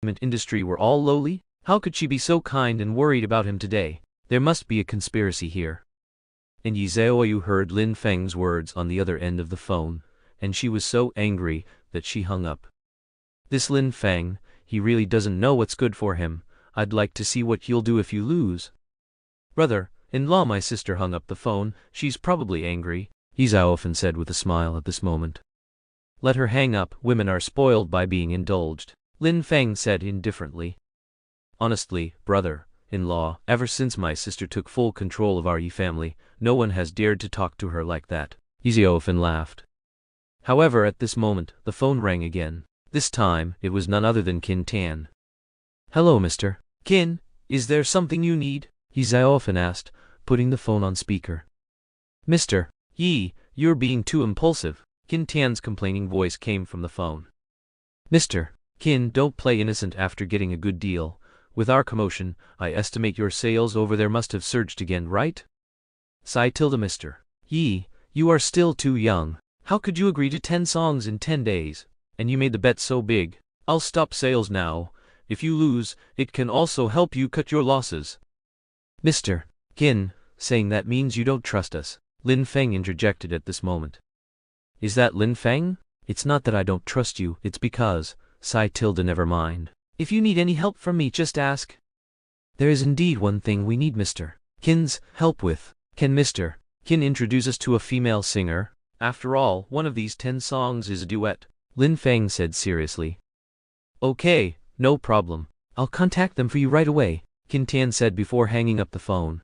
amusement industry were all lowly? How could she be so kind and worried about him today? There must be a conspiracy here. And Ye Xiaoyu heard Lin Feng's words on the other end of the phone, and she was so angry that she hung up. This Lin Feng, he really doesn't know what's good for him. I'd like to see what you'll do if you lose. Brother-in-law, my sister hung up the phone. She's probably angry, Ye Xiaoyu said with a smile at this moment. Let her hang up, women are spoiled by being indulged, Lin Feng said indifferently. Honestly, brother-in-law, ever since my sister took full control of our Ye family, no one has dared to talk to her like that. Ye Xiaoyu laughed. However, at this moment, the phone rang again. This time, it was none other than Qin Tan. Hello, Mr. Qin, is there something you need? Ye Xiaoyu asked, putting the phone on speaker. Mr. Yi, you're being too impulsive, Qin Tan's complaining voice came from the phone. Mr. Qin, don't play innocent after getting a good deal. With our commotion, I estimate your sales over there must have surged again, right? Mr. Yi, you are still too young. How could you agree to 10 songs in 10 days? And you made the bet so big. I'll stop sales now. If you lose, it can also help you cut your losses. Mr. Qin, saying that means you don't trust us, Lin Feng interjected at this moment. Is that Lin Feng? It's not that I don't trust you, it's because, never mind. If you need any help from me, just ask. There is indeed one thing we need Mr. Qin's help with. Can Mr. Qin introduce us to a female singer? After all, one of these 10 songs is a duet, Lin Feng said seriously. Okay, no problem. I'll contact them for you right away, Qin Tan said before hanging up the phone.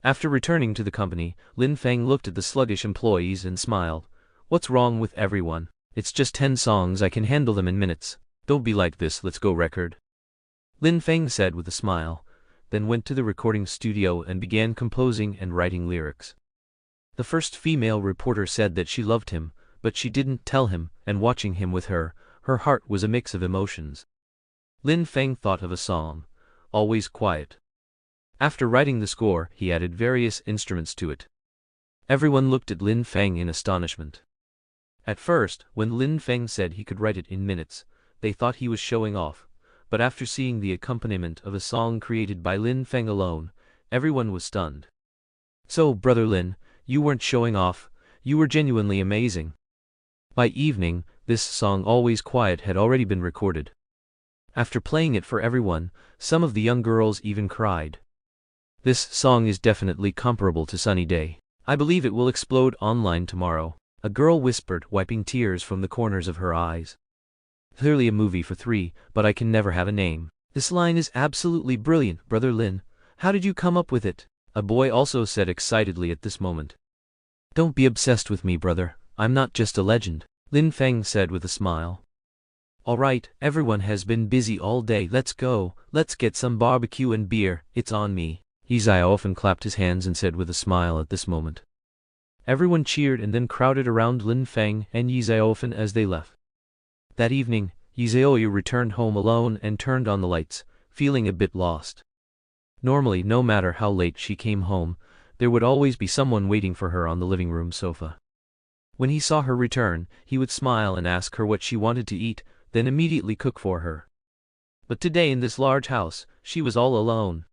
After returning to the company, Lin Feng looked at the sluggish employees and smiled. What's wrong with everyone? It's just 10 songs, I can handle them in minutes. Don't be like this, let's go record. Lin Feng said with a smile, then went to the recording studio and began composing and writing lyrics. The first female reporter said that she loved him, but she didn't tell him, and watching him with her heart was a mix of emotions. Lin Feng thought of a song, Always Quiet. After writing the score, he added various instruments to it. Everyone looked at Lin Feng in astonishment. At first, when Lin Feng said he could write it in minutes, they thought he was showing off, but after seeing the accompaniment of a song created by Lin Feng alone, everyone was stunned. So, Brother Lin, you weren't showing off, you were genuinely amazing. By evening, this song Always Quiet had already been recorded. After playing it for everyone, some of the young girls even cried. This song is definitely comparable to Sunny Day. I believe it will explode online tomorrow, a girl whispered, wiping tears from the corners of her eyes. Clearly a movie for 3, but I can never have a name. This line is absolutely brilliant, Brother Lin. How did you come up with it? A boy also said excitedly at this moment. Don't be obsessed with me, brother. I'm not just a legend, Lin Feng said with a smile. Alright, everyone has been busy all day, let's go, let's get some barbecue and beer, it's on me. Ye Xiaoyu clapped his hands and said with a smile at this moment. Everyone cheered and then crowded around Lin Feng and Ye Xiaoyu as they left. That evening, Ye Xiaoyu returned home alone and turned on the lights, feeling a bit lost. Normally, no matter how late she came home, there would always be someone waiting for her on the living room sofa. When he saw her return, he would smile and ask her what she wanted to eat, then immediately cook for her. But today in this large house, she was all alone.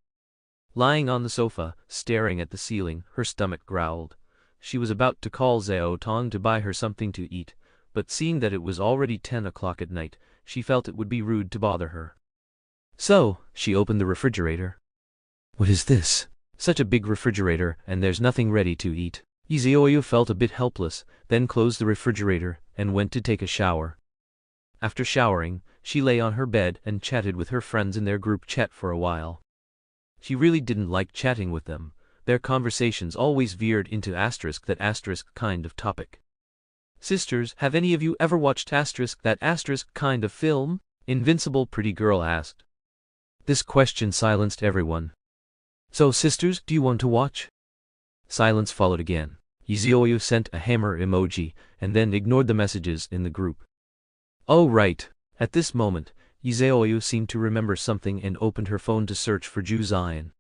Lying on the sofa, staring at the ceiling, her stomach growled. She was about to call Xiao Tong to buy her something to eat, but seeing that it was already 10 o'clock at night, she felt it would be rude to bother her. So, she opened the refrigerator. What is this? Such a big refrigerator, and there's nothing ready to eat. Ye Xiaoyu felt a bit helpless, then closed the refrigerator, and went to take a shower. After showering, she lay on her bed and chatted with her friends in their group chat for a while. She really didn't like chatting with them. Their conversations always veered into that kind of topic. Sisters, have any of you ever watched that kind of film? Invincible pretty girl asked. This question silenced everyone. So sisters, do you want to watch? Silence followed again. Ye Xiaoyu sent a hammer emoji, and then ignored the messages in the group. Oh right. At this moment, Ye Xiaoyu seemed to remember something and opened her phone to search for Zhu Zion.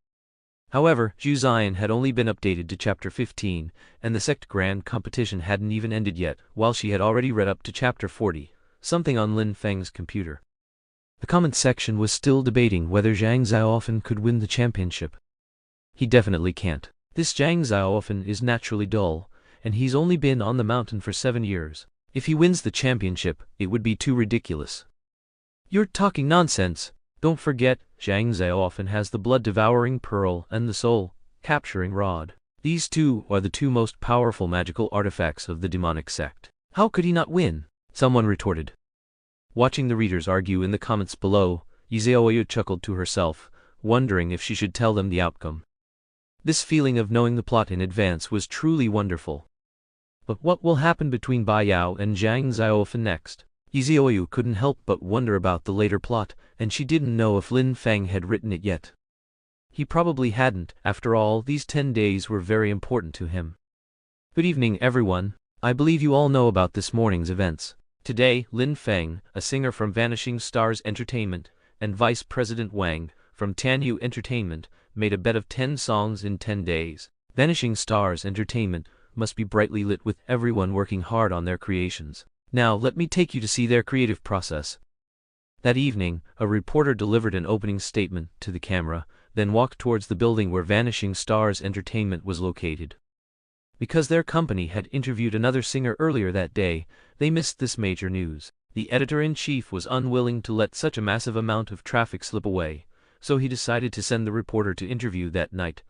However, Zhu Zion had only been updated to chapter 15, and the sect grand competition hadn't even ended yet, while she had already read up to chapter 40, something on Lin Feng's computer. The comment section was still debating whether Zhang Xiaofen could win the championship. He definitely can't. This Zhang Xiaofen is naturally dull, and he's only been on the mountain for 7 years. If he wins the championship, it would be too ridiculous. You're talking nonsense. Don't forget, Zhang Xiaofen has the blood-devouring pearl and the soul-capturing rod. These two are the two most powerful magical artifacts of the demonic sect. How could he not win? Someone retorted. Watching the readers argue in the comments below, Ye Xiaoyu chuckled to herself, wondering if she should tell them the outcome. This feeling of knowing the plot in advance was truly wonderful. But what will happen between Bai Yao and Zhang Xiaofen next? Ye Xiaoyu couldn't help but wonder about the later plot, and she didn't know if Lin Feng had written it yet. He probably hadn't. After all, these 10 days were very important to him. Good evening, everyone. I believe you all know about this morning's events. Today, Lin Feng, a singer from Vanishing Stars Entertainment, and Vice President Wang, from Tanyu Entertainment, made a bet of 10 songs in 10 days. Vanishing Stars Entertainment must be brightly lit with everyone working hard on their creations. Now let me take you to see their creative process. That evening, a reporter delivered an opening statement to the camera, then walked towards the building where Vanishing Stars Entertainment was located. Because their company had interviewed another singer earlier that day, they missed this major news. The editor-in-chief was unwilling to let such a massive amount of traffic slip away, so he decided to send the reporter to interview that night,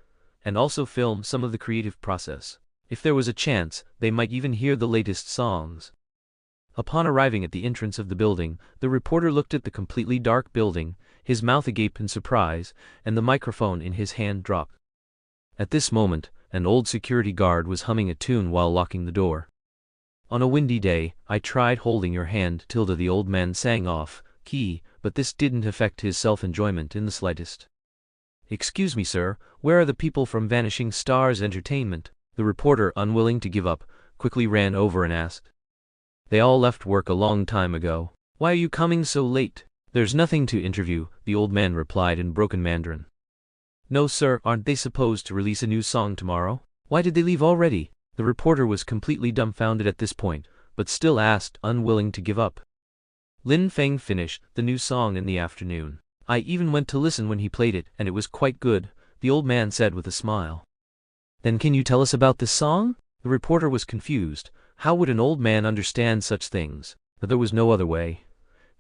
and also film some of the creative process. If there was a chance, they might even hear the latest songs. Upon arriving at the entrance of the building, the reporter looked at the completely dark building, his mouth agape in surprise, and the microphone in his hand dropped. At this moment, an old security guard was humming a tune while locking the door. On a windy day, I tried holding your hand, the old man sang off key, but this didn't affect his self-enjoyment in the slightest. Excuse me, sir, where are the people from Vanishing Stars Entertainment? The reporter, unwilling to give up, quickly ran over and asked. They all left work a long time ago. Why are you coming so late? There's nothing to interview, the old man replied in broken Mandarin. No, sir, aren't they supposed to release a new song tomorrow? Why did they leave already? The reporter was completely dumbfounded at this point, but still asked, unwilling to give up. Lin Feng finished the new song in the afternoon. I even went to listen when he played it, and it was quite good, the old man said with a smile. Then can you tell us about this song? The reporter was confused. How would an old man understand such things? But there was no other way.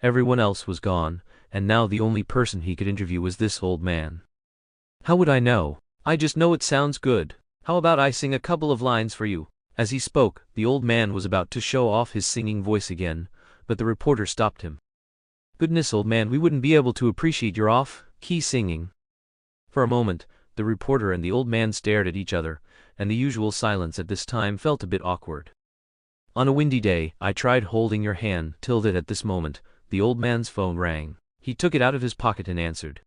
Everyone else was gone, and now the only person he could interview was this old man. How would I know? I just know it sounds good. How about I sing a couple of lines for you? As he spoke, the old man was about to show off his singing voice again, but the reporter stopped him. Goodness, old man, we wouldn't be able to appreciate your off-key singing. For a moment, the reporter and the old man stared at each other, and the usual silence at this time felt a bit awkward. On a windy day, I tried holding your hand, at this moment, the old man's phone rang. He took it out of his pocket and answered.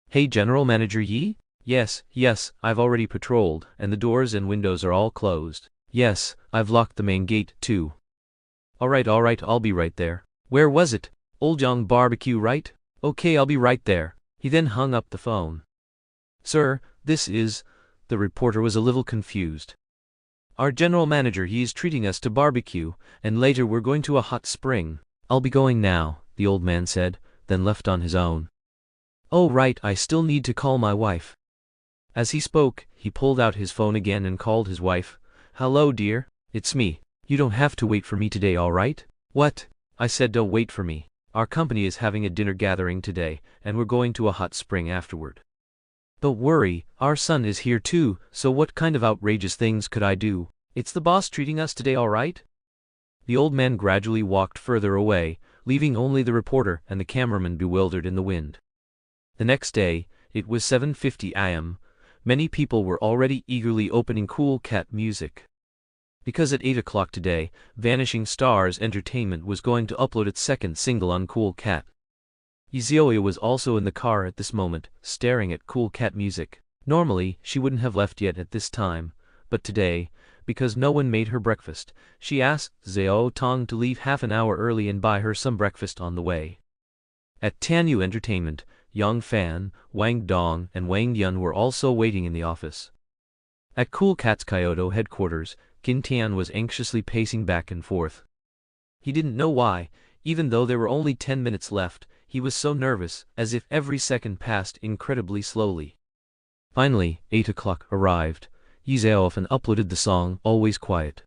Hey, General Manager Yi? Yes, I've already patrolled, and the doors and windows are all closed. Yes, I've locked the main gate, too. Alright, I'll be right there. Where was it? Old Young Barbecue, right? Okay, I'll be right there. He then hung up the phone. Sir, this is... The reporter was a little confused. Our general manager, he is treating us to barbecue, and later we're going to a hot spring. I'll be going now, the old man said, then left on his own. Oh right, I still need to call my wife. As he spoke, he pulled out his phone again and called his wife. Hello dear, it's me. You don't have to wait for me today, alright? What? I said don't wait for me. Our company is having a dinner gathering today, and we're going to a hot spring afterward. Don't worry, our son is here too, so what kind of outrageous things could I do? It's the boss treating us today, alright? The old man gradually walked further away, leaving only the reporter and the cameraman bewildered in the wind. The next day, it was 7:50 a.m. Many people were already eagerly opening Cool Cat Music. Because at 8 o'clock today, Vanishing Stars Entertainment was going to upload its second single on Cool Cat. Ye Xiaoyu was also in the car at this moment, staring at Cool Cat Music. Normally, she wouldn't have left yet at this time, but today, because no one made her breakfast, she asked Xiao Tong to leave half an hour early and buy her some breakfast on the way. At Tanyu Entertainment, Yang Fan, Wang Dong, and Wang Yun were also waiting in the office. At Cool Cat's Kyoto headquarters, Qin Tian was anxiously pacing back and forth. He didn't know why, even though there were only 10 minutes left, He was so nervous, as if every second passed incredibly slowly. Finally, 8 o'clock arrived. Ye Xiaoyu uploaded the song, Always Quiet.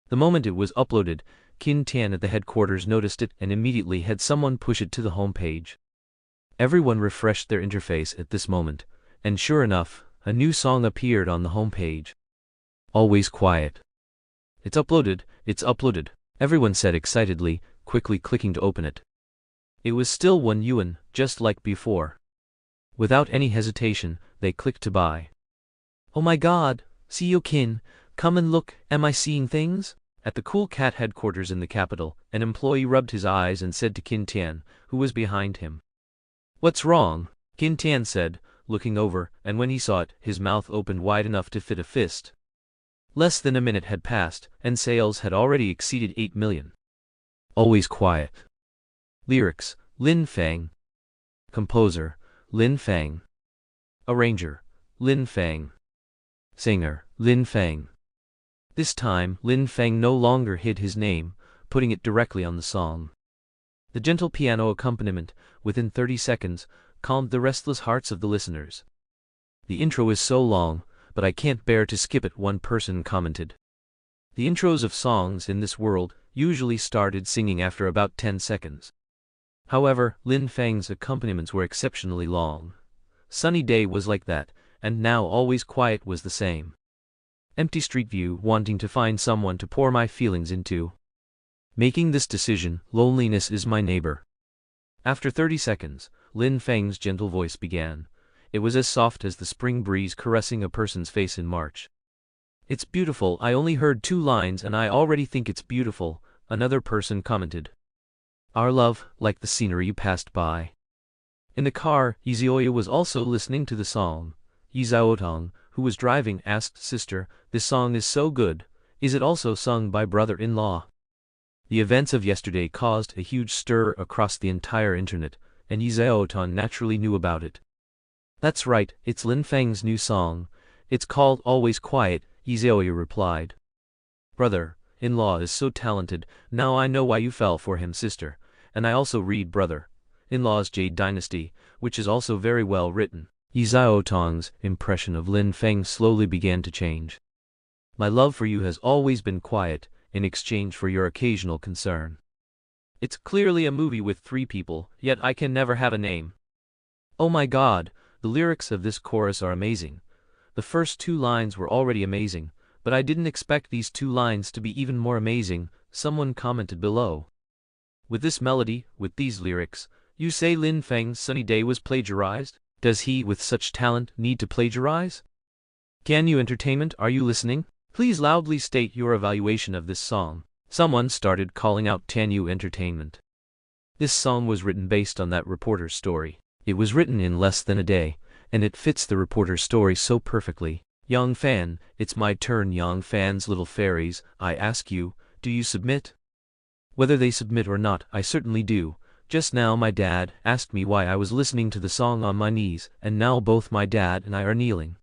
The moment it was uploaded, Qin Tian at the headquarters noticed it and immediately had someone push it to the home page. Everyone refreshed their interface at this moment, and sure enough, a new song appeared on the home page. Always Quiet. It's uploaded, it's uploaded, everyone said excitedly, quickly clicking to open it. It was still 1 yuan, just like before. Without any hesitation, they clicked to buy. Oh my god, CEO Qin, come and look, am I seeing things? At the Cool Cat headquarters in the capital, an employee rubbed his eyes and said to Qin Tian, who was behind him. What's wrong? Qin Tian said, looking over, and when he saw it, his mouth opened wide enough to fit a fist. Less than a minute had passed, and sales had already exceeded 8 million. Always Quiet. Lyrics, Lin Feng. Composer, Lin Feng. Arranger, Lin Feng. Singer, Lin Feng. This time, Lin Feng no longer hid his name, putting it directly on the song. The gentle piano accompaniment, within 30 seconds, calmed the restless hearts of the listeners. The intro is so long, but I can't bear to skip it, one person commented. The intros of songs in this world usually started singing after about 10 seconds. However, Lin Feng's accompaniments were exceptionally long. Sunny Day was like that, and now Always Quiet was the same. Empty street view, wanting to find someone to pour my feelings into. Making this decision, loneliness is my neighbor. After 30 seconds, Lin Feng's gentle voice began. It was as soft as the spring breeze caressing a person's face in March. It's beautiful, I only heard 2 lines and I already think it's beautiful, another person commented. Our love, like the scenery you passed by. In the car, Ye Xiaoyu was also listening to the song. Ye Xiaoyu, who was driving, asked sister, this song is so good, is it also sung by brother-in-law? The events of yesterday caused a huge stir across the entire internet, and Ye Xiaoyu naturally knew about it. That's right, it's Lin Feng's new song. It's called Always Quiet, Ye Xiaoyu replied. Brother-in-law is so talented, now I know why you fell for him, sister, and I also read brother-in-law's Jade Dynasty, which is also very well written. Ye Xiaoyu's impression of Lin Feng slowly began to change. My love for you has always been quiet, in exchange for your occasional concern. It's clearly a movie with 3 people, yet I can never have a name. Oh my god, the lyrics of this chorus are amazing. The first 2 lines were already amazing, but I didn't expect these 2 lines to be even more amazing, someone commented below. With this melody, with these lyrics, you say Lin Feng's Sunny Day was plagiarized? Does he, with such talent, need to plagiarize? Can you entertainment, are you listening? Please loudly state your evaluation of this song. Someone started calling out Tanyu Entertainment. This song was written based on that reporter's story. It was written in less than a day, and it fits the reporter's story so perfectly. Young fan, it's my turn. Young fans, little fairies, I ask you, do you submit? Whether they submit or not, I certainly do. Just now my dad asked me why I was listening to the song on my knees, and now both my dad and I are kneeling.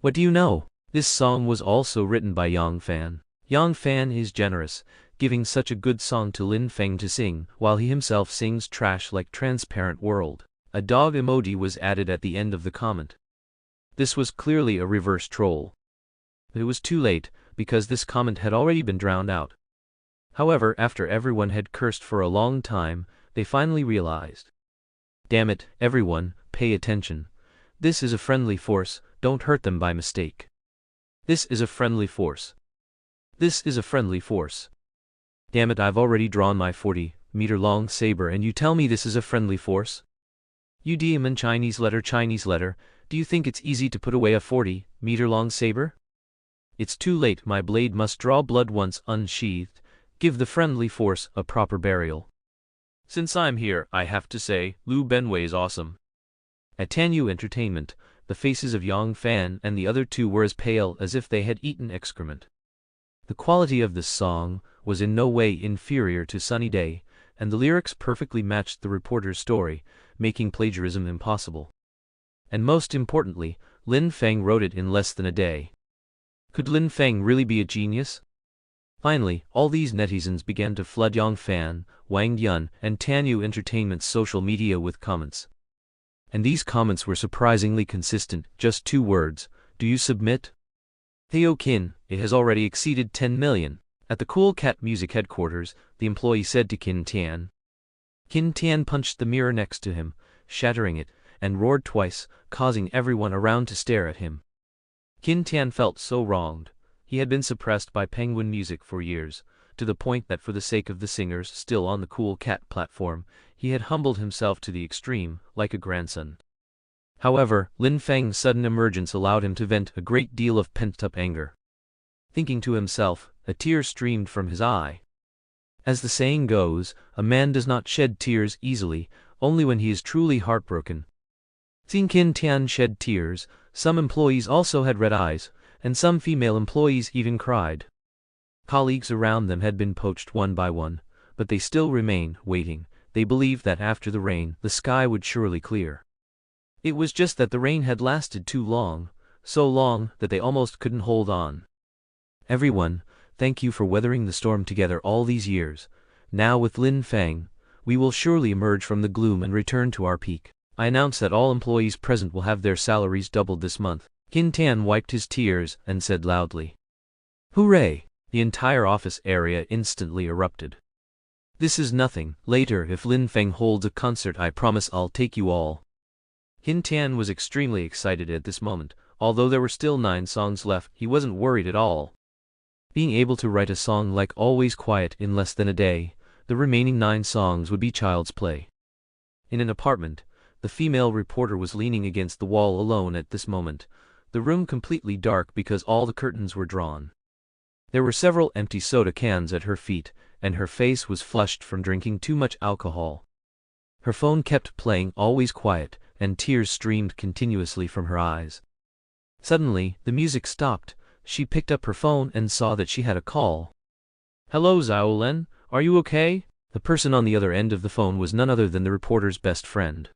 What do you know? This song was also written by Yang Fan. Yang Fan is generous, giving such a good song to Lin Feng to sing, while he himself sings trash like Transparent World. A dog emoji was added at the end of the comment. This was clearly a reverse troll. But it was too late, because this comment had already been drowned out. However, after everyone had cursed for a long time, they finally realized. Damn it, everyone, pay attention. This is a friendly force, don't hurt them by mistake. This is a friendly force. This is a friendly force. Damn it, I've already drawn my 40-meter-long saber and you tell me this is a friendly force? You demon Chinese letter, do you think it's easy to put away a 40-meter-long saber? It's too late, my blade must draw blood once unsheathed. Give the friendly force a proper burial. Since I'm here, I have to say, Liu Benway's awesome. At Tanyu Entertainment, the faces of Yang Fan and the other 2 were as pale as if they had eaten excrement. The quality of this song was in no way inferior to Sunny Day, and the lyrics perfectly matched the reporter's story, making plagiarism impossible. And most importantly, Lin Feng wrote it in less than a day. Could Lin Feng really be a genius? Finally, all these netizens began to flood Yangfan, Wang Yun, and Tanyu Entertainment's social media with comments. And these comments were surprisingly consistent, just 2 words: "Do you submit?" Theo Qin, it has already exceeded 10 million. At the Cool Cat Music headquarters, the employee said to Qin Tian. Qin Tian punched the mirror next to him, shattering it, and roared twice, causing everyone around to stare at him. Qin Tian felt so wronged. He had been suppressed by Penguin Music for years, to the point that for the sake of the singers still on the Cool Cat platform, he had humbled himself to the extreme, like a grandson. However, Lin Feng's sudden emergence allowed him to vent a great deal of pent-up anger. Thinking to himself, a tear streamed from his eye. As the saying goes, a man does not shed tears easily, only when he is truly heartbroken. Seeing Qin Tian shed tears, some employees also had red eyes, and some female employees even cried. Colleagues around them had been poached one by one, but they still remained, waiting. They believed that after the rain, the sky would surely clear. It was just that the rain had lasted too long, so long that they almost couldn't hold on. "Everyone, thank you for weathering the storm together all these years. Now with Lin Feng, we will surely emerge from the gloom and return to our peak. I announce that all employees present will have their salaries doubled this month." Qin Tian wiped his tears and said loudly. "Hooray!" The entire office area instantly erupted. "This is nothing. Later, if Lin Feng holds a concert, I promise I'll take you all." Qin Tian was extremely excited at this moment. Although there were still 9 songs left, he wasn't worried at all. Being able to write a song like Always Quiet in less than a day, the remaining 9 songs would be child's play. In an apartment, the female reporter was leaning against the wall alone at this moment, the room completely dark because all the curtains were drawn. There were several empty soda cans at her feet, and her face was flushed from drinking too much alcohol. Her phone kept playing Always Quiet, and tears streamed continuously from her eyes. Suddenly, the music stopped. She picked up her phone and saw that she had a call. "Hello Xiaolan, are you okay?" The person on the other end of the phone was none other than the reporter's best friend.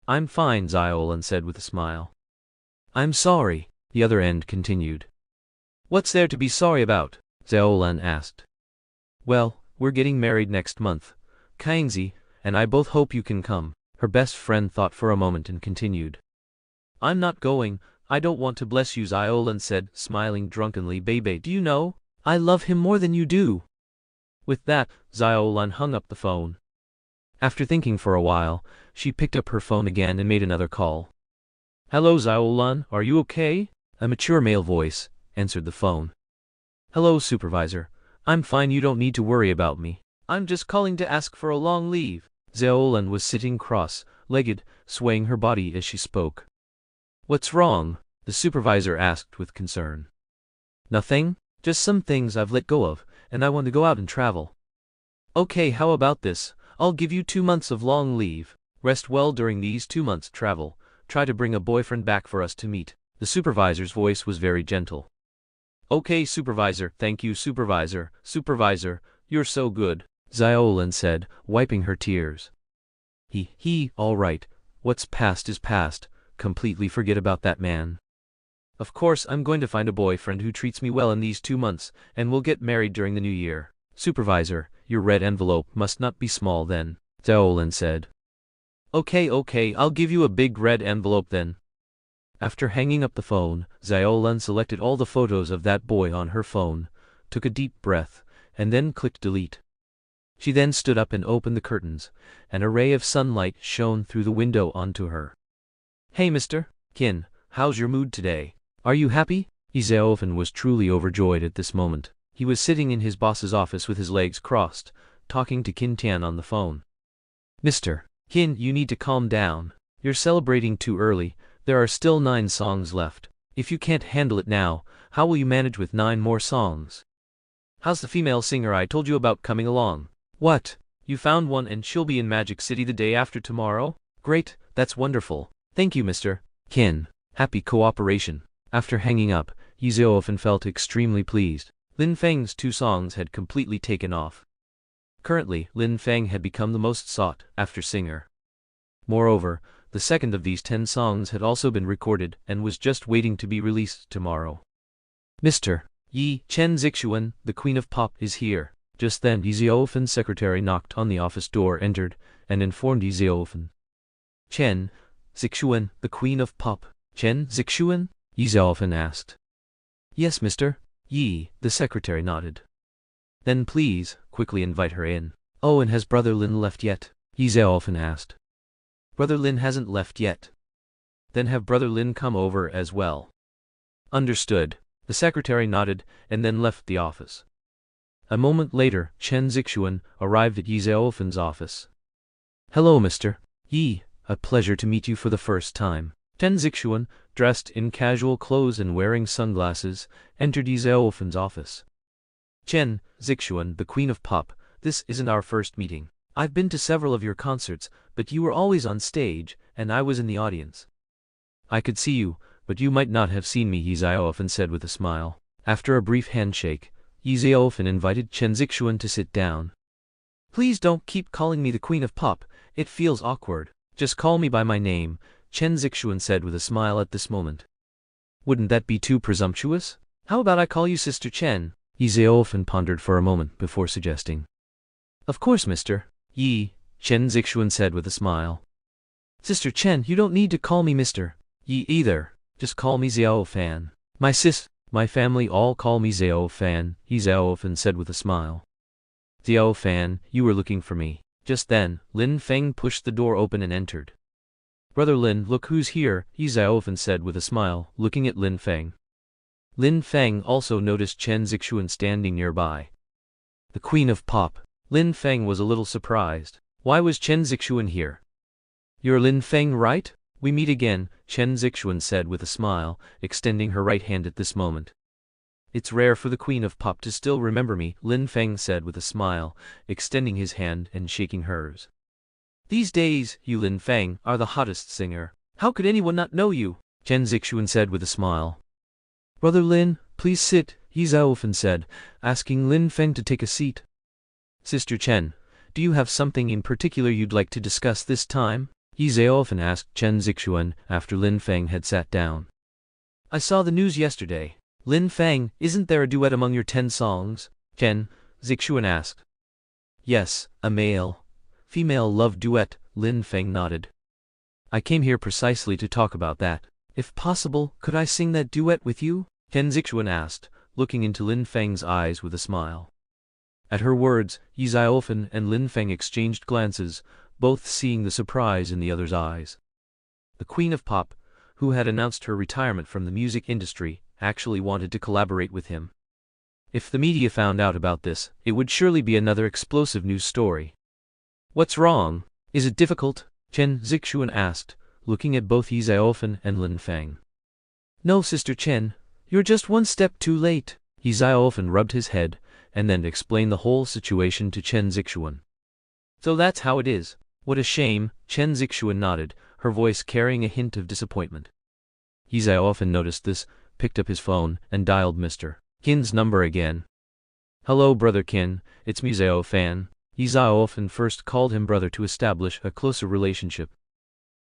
"I'm fine," Xiaolan said with a smile. "I'm sorry," the other end continued. "What's there to be sorry about?" Xiaolan asked. "Well, we're getting married next month. Kangzi and I both hope you can come." Her best friend thought for a moment and continued. "I'm not going. I don't want to." "Bless you," Xiaolan said, smiling drunkenly. "Baby, do you know, I love him more than you do." With that, Xiaolan hung up the phone. After thinking for a while, she picked up her phone again and made another call. "Hello Xiaolan, are you okay?" A mature male voice answered the phone. "Hello supervisor, I'm fine, you don't need to worry about me. I'm just calling to ask for a long leave." Xiaolan was sitting cross-legged, swaying her body as she spoke. "What's wrong?" the supervisor asked with concern. "Nothing, just some things I've let go of, and I want to go out and travel." "Okay, how about this? I'll give you 2 months of long leave. Rest well during these 2 months, travel. Try to bring a boyfriend back for us to meet." The supervisor's voice was very gentle. "Okay supervisor, thank you supervisor. Supervisor, you're so good," Xiaolan said, wiping her tears. All right, what's past is past, completely forget about that man. Of course I'm going to find a boyfriend who treats me well in these 2 months, and we'll get married during the new year." "Supervisor, your red envelope must not be small then," Xiaolan said. Okay, I'll give you a big red envelope then." After hanging up the phone, Xiaolan selected all the photos of that boy on her phone, took a deep breath, and then clicked delete. She then stood up and opened the curtains. An ray of sunlight shone through the window onto her. "Hey Mr. Qin, how's your mood today? Are you happy?" Ye Xiaoyu was truly overjoyed at this moment. He was sitting in his boss's office with his legs crossed, talking to Qin Tian on the phone. "Mr. Qin, you need to calm down. You're celebrating too early. There are still 9 songs left. If you can't handle it now, how will you manage with 9 more songs? How's the female singer I told you about coming along?" "What? You found one and she'll be in Magic City the day after tomorrow? Great, that's wonderful. Thank you Mr. Qin. Happy cooperation." After hanging up, Ye Xiaoyu felt extremely pleased. Lin Feng's 2 songs had completely taken off. Currently, Lin Feng had become the most sought-after singer. Moreover, the second of these 10 songs had also been recorded and was just waiting to be released tomorrow. "Mr. Yi, Chen Zixuan, the Queen of Pop, is here. Just then Ye Xiaoyu's secretary knocked on the office door, entered, and informed Ye Xiaoyu. Chen Zixuan, the Queen of Pop. Chen Zixuan? Ye Xiaoyu asked. Yes, Mr. Yi, the secretary nodded. Then please, quickly invite her in. Oh, and has Brother Lin left yet? Ye Xiaoyu asked. Brother Lin hasn't left yet. Then have Brother Lin come over as well. Understood. The secretary nodded, and then left the office. A moment later, Chen Zixuan arrived at Ye Xiaoyu's office. Hello, Mr. Yi, a pleasure to meet you for the first time. Chen Zixuan, dressed in casual clothes and wearing sunglasses, entered Ye Xiaoyu's office. Chen Zixuan, the Queen of Pop, this isn't our first meeting. I've been to several of your concerts, but you were always on stage, and I was in the audience. I could see you, but you might not have seen me, Ye Xiaoyu said with a smile. After a brief handshake, Ye Xiaoyu invited Chen Zixuan to sit down. Please don't keep calling me the Queen of Pop, it feels awkward. Just call me by my name, Chen Zixuan said with a smile at this moment. Wouldn't that be too presumptuous? How about I call you Sister Chen? Ye Xiaoyu pondered for a moment before suggesting. Of course, Mr. Yi, Chen Zixuan said with a smile. Sister Chen, you don't need to call me Mr. Yi either, just call me Xiao Fan. My family all call me Xiao Fan, Ye Xiaoyu said with a smile. Xiao Fan, you were looking for me. Just then, Lin Feng pushed the door open and entered. Brother Lin, look who's here, Ye Xiaoyu said with a smile, looking at Lin Feng. Lin Feng also noticed Chen Zixuan standing nearby. The Queen of Pop. Lin Feng was a little surprised. Why was Chen Zixuan here? You're Lin Feng, right? We meet again, Chen Zixuan said with a smile, extending her right hand at this moment. It's rare for the Queen of Pop to still remember me, Lin Feng said with a smile, extending his hand and shaking hers. These days, you Lin Feng are the hottest singer. How could anyone not know you? Chen Zixuan said with a smile. Brother Lin, please sit, Ye Xiaoyu said, asking Lin Feng to take a seat. Sister Chen, do you have something in particular you'd like to discuss this time? Ye Xiaoyu asked Chen Zixuan after Lin Feng had sat down. I saw the news yesterday. Lin Feng, isn't there a duet among your 10 songs? Chen Zixuan asked. Yes, a male-female love duet, Lin Feng nodded. I came here precisely to talk about that. If possible, could I sing that duet with you? Chen Zixuan asked, looking into Lin Feng's eyes with a smile. At her words, Ye Xiaoyu and Lin Feng exchanged glances, both seeing the surprise in the other's eyes. The Queen of Pop, who had announced her retirement from the music industry, actually wanted to collaborate with him. If the media found out about this, it would surely be another explosive news story. What's wrong? Is it difficult? Chen Zixuan asked, looking at both Ye Xiaoyu and Lin Feng. No, Sister Chen, you're just one step too late. Ye Xiaoyu rubbed his head, and then explained the whole situation to Chen Zixuan. So that's how it is. What a shame, Chen Zixuan nodded, her voice carrying a hint of disappointment. Ye Xiaoyu noticed this, picked up his phone, and dialed Mr. Qin's number again. Hello, Brother Qin, it's me Xiao Fan. Ye Xiaoyu first called him brother to establish a closer relationship.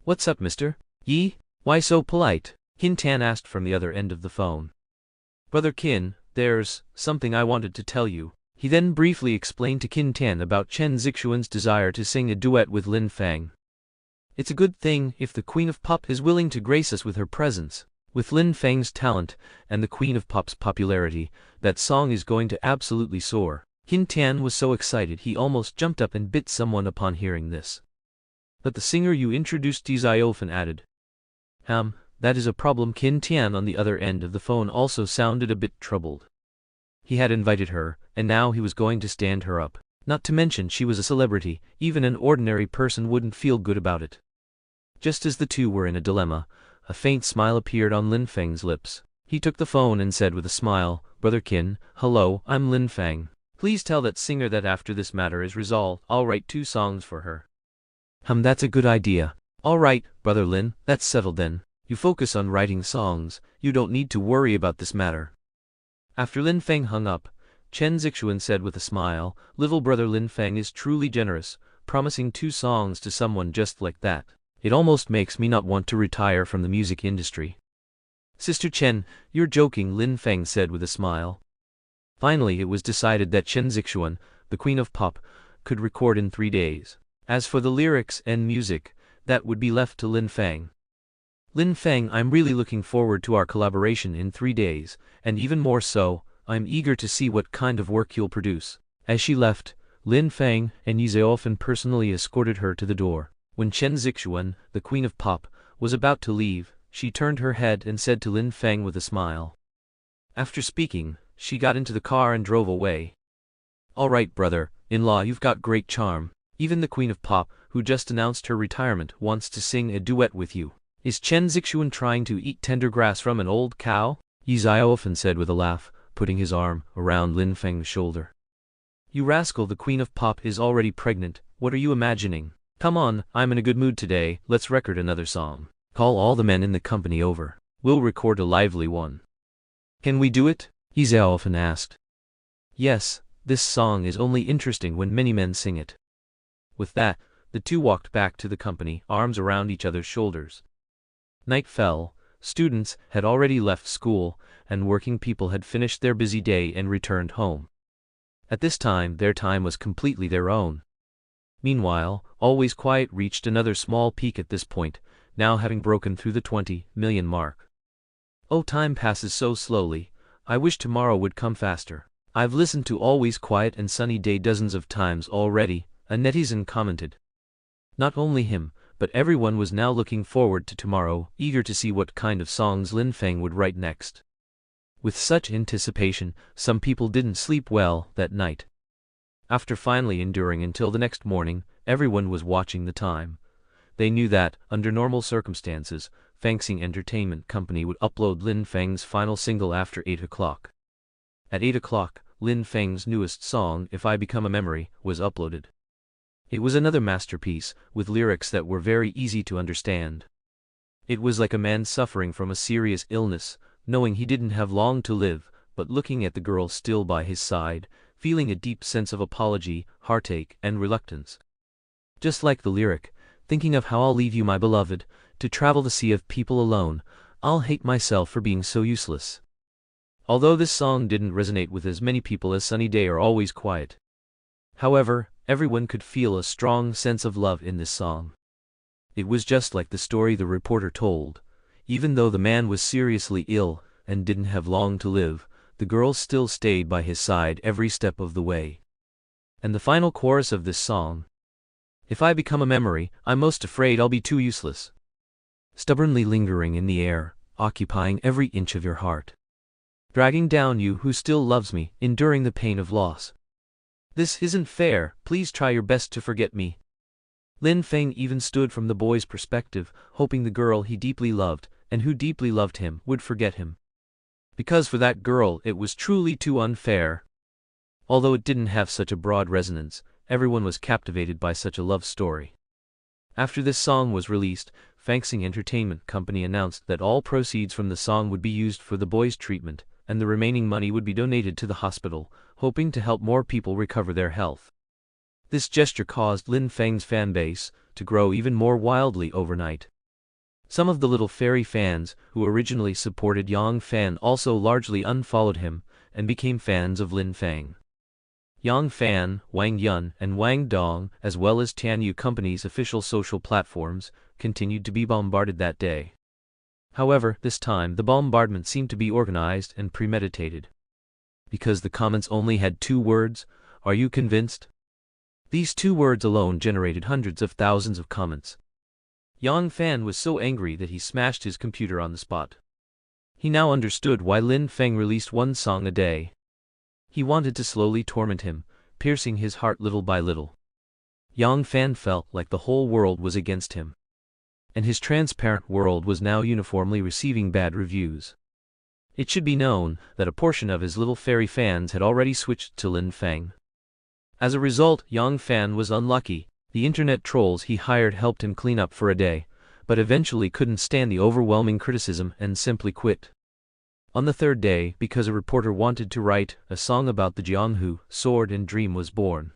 What's up, Mr. Yi? Why so polite? Qin Tan asked from the other end of the phone. Brother Qin, there's something I wanted to tell you. He then briefly explained to Qin Tan about Chen Zixuan's desire to sing a duet with Lin Feng. It's a good thing if the Queen of Pop is willing to grace us with her presence. With Lin Feng's talent and the Queen of Pop's popularity, that song is going to absolutely soar. Qin Tan was so excited he almost jumped up and bit someone upon hearing this. But the singer you introduced, Ye Xiaoyu added. That is a problem. Qin Tan on the other end of the phone also sounded a bit troubled. He had invited her, and now he was going to stand her up. Not to mention she was a celebrity, even an ordinary person wouldn't feel good about it. Just as the two were in a dilemma, a faint smile appeared on Lin Feng's lips. He took the phone and said with a smile, Brother Qin, hello, I'm Lin Feng. Please tell that singer that after this matter is resolved, I'll write 2 songs for her. That's a good idea. All right, Brother Lin, that's settled then. You focus on writing songs, you don't need to worry about this matter. After Lin Feng hung up, Chen Zixuan said with a smile, little brother Lin Feng is truly generous, promising 2 songs to someone just like that. It almost makes me not want to retire from the music industry. Sister Chen, you're joking, Lin Feng said with a smile. Finally, it was decided that Chen Zixuan, the queen of pop, could record in 3 days. As for the lyrics and music, that would be left to Lin Feng. Lin Feng, I'm really looking forward to our collaboration in 3 days, and even more so, I'm eager to see what kind of work you'll produce. As she left, Lin Feng and Ye Xiaoyu personally escorted her to the door. When Chen Zixuan, the queen of pop, was about to leave, she turned her head and said to Lin Feng with a smile. After speaking, she got into the car and drove away. All right, brother-in-law, you've got great charm. Even the queen of pop, who just announced her retirement, wants to sing a duet with you. Is Chen Zixuan trying to eat tender grass from an old cow? Ye Xiaoyu said with a laugh, putting his arm around Lin Feng's shoulder. You rascal, the queen of pop is already pregnant. What are you imagining? Come on, I'm in a good mood today, let's record another song. Call all the men in the company over. We'll record a lively one. Can we do it? Ye Xiaoyu asked. Yes, this song is only interesting when many men sing it. With that, the two walked back to the company, arms around each other's shoulders. Night fell, students had already left school, and working people had finished their busy day and returned home. At this time, their time was completely their own. Meanwhile, Always Quiet reached another small peak at this point, now having broken through the 20 million mark. Oh, time passes so slowly, I wish tomorrow would come faster. I've listened to Always Quiet and Sunny Day dozens of times already, a netizen commented. Not only him, but everyone was now looking forward to tomorrow, eager to see what kind of songs Lin Feng would write next. With such anticipation, some people didn't sleep well that night. After finally enduring until the next morning, everyone was watching the time. They knew that, under normal circumstances, Fangxing Entertainment Company would upload Lin Feng's final single after 8 o'clock. At 8 o'clock, Lin Feng's newest song, If I Become a Memory, was uploaded. It was another masterpiece, with lyrics that were very easy to understand. It was like a man suffering from a serious illness, knowing he didn't have long to live, but looking at the girl still by his side, feeling a deep sense of apology, heartache, and reluctance. Just like the lyric, thinking of how I'll leave you, my beloved, to travel the sea of people alone, I'll hate myself for being so useless. Although this song didn't resonate with as many people as Sunny Day or Always Quiet. However, everyone could feel a strong sense of love in this song. It was just like the story the reporter told. Even though the man was seriously ill and didn't have long to live, the girl still stayed by his side every step of the way. And the final chorus of this song. If I become a memory, I'm most afraid I'll be too useless. Stubbornly lingering in the air, occupying every inch of your heart. Dragging down you who still loves me, enduring the pain of loss. This isn't fair, please try your best to forget me. Lin Feng even stood from the boy's perspective, hoping the girl he deeply loved, and who deeply loved him, would forget him. Because for that girl it was truly too unfair. Although it didn't have such a broad resonance, everyone was captivated by such a love story. After this song was released, Fangxing Entertainment Company announced that all proceeds from the song would be used for the boy's treatment, and the remaining money would be donated to the hospital, hoping to help more people recover their health. This gesture caused Lin Feng's fanbase to grow even more wildly overnight. Some of the little fairy fans who originally supported Yang Fan also largely unfollowed him and became fans of Lin Feng. Yang Fan, Wang Yun, and Wang Dong, as well as Tianyu Company's official social platforms, continued to be bombarded that day. However, this time the bombardment seemed to be organized and premeditated. Because the comments only had 2 words, "Are you convinced?" These 2 words alone generated hundreds of thousands of comments. Yang Fan was so angry that he smashed his computer on the spot. He now understood why Lin Feng released 1 song a day. He wanted to slowly torment him, piercing his heart little by little. Yang Fan felt like the whole world was against him. And his transparent world was now uniformly receiving bad reviews. It should be known that a portion of his little fairy fans had already switched to Lin Feng. As a result, Yang Fan was unlucky. The internet trolls he hired helped him clean up for a day, but eventually couldn't stand the overwhelming criticism and simply quit. On the 3rd day, because a reporter wanted to write a song about the Jianghu sword and dream was born.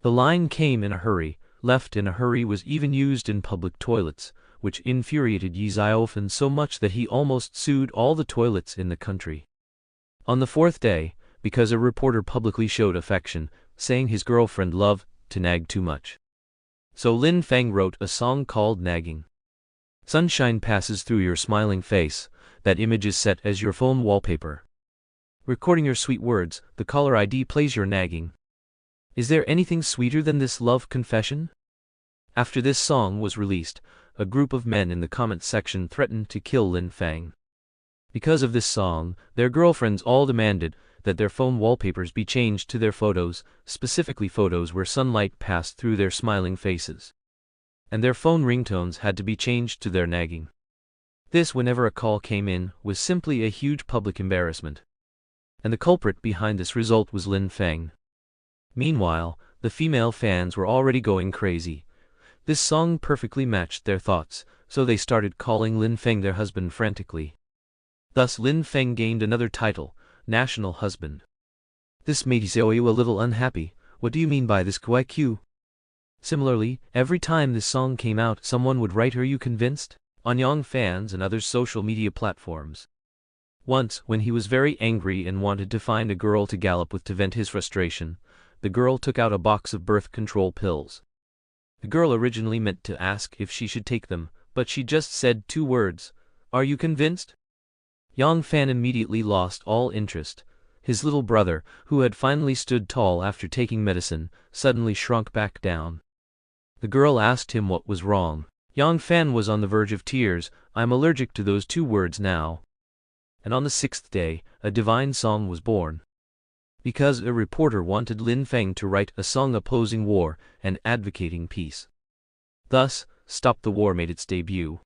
The line came in a hurry, left in a hurry was even used in public toilets, which infuriated Ye Xiaoyu so much that he almost sued all the toilets in the country. On the 4th day, because a reporter publicly showed affection, saying his girlfriend loved to nag too much. So Lin Feng wrote a song called Nagging. Sunshine passes through your smiling face, that image is set as your phone wallpaper. Recording your sweet words, the caller ID plays your nagging. Is there anything sweeter than this love confession? After this song was released, a group of men in the comment section threatened to kill Lin Feng. Because of this song, their girlfriends all demanded that their phone wallpapers be changed to their photos, specifically photos where sunlight passed through their smiling faces. And their phone ringtones had to be changed to their nagging. This, whenever a call came in, was simply a huge public embarrassment. And the culprit behind this result was Lin Feng. Meanwhile, the female fans were already going crazy. This song perfectly matched their thoughts, so they started calling Lin Feng their husband frantically. Thus Lin Feng gained another title, National Husband. This made Ye Xiaoyu a little unhappy. What do you mean by this QIQ? Similarly, every time this song came out, someone would write, "Are you convinced?" on Yang fans and other social media platforms. Once, when he was very angry and wanted to find a girl to gallop with to vent his frustration, the girl took out a box of birth control pills. The girl originally meant to ask if she should take them, but she just said 2 words, "Are you convinced?" Yang Fan immediately lost all interest. His little brother, who had finally stood tall after taking medicine, suddenly shrunk back down. The girl asked him what was wrong. Yang Fan was on the verge of tears. "I'm allergic to those 2 words now." And on the 6th day, a divine song was born. Because a reporter wanted Lin Feng to write a song opposing war and advocating peace. Thus, Stop the War made its debut.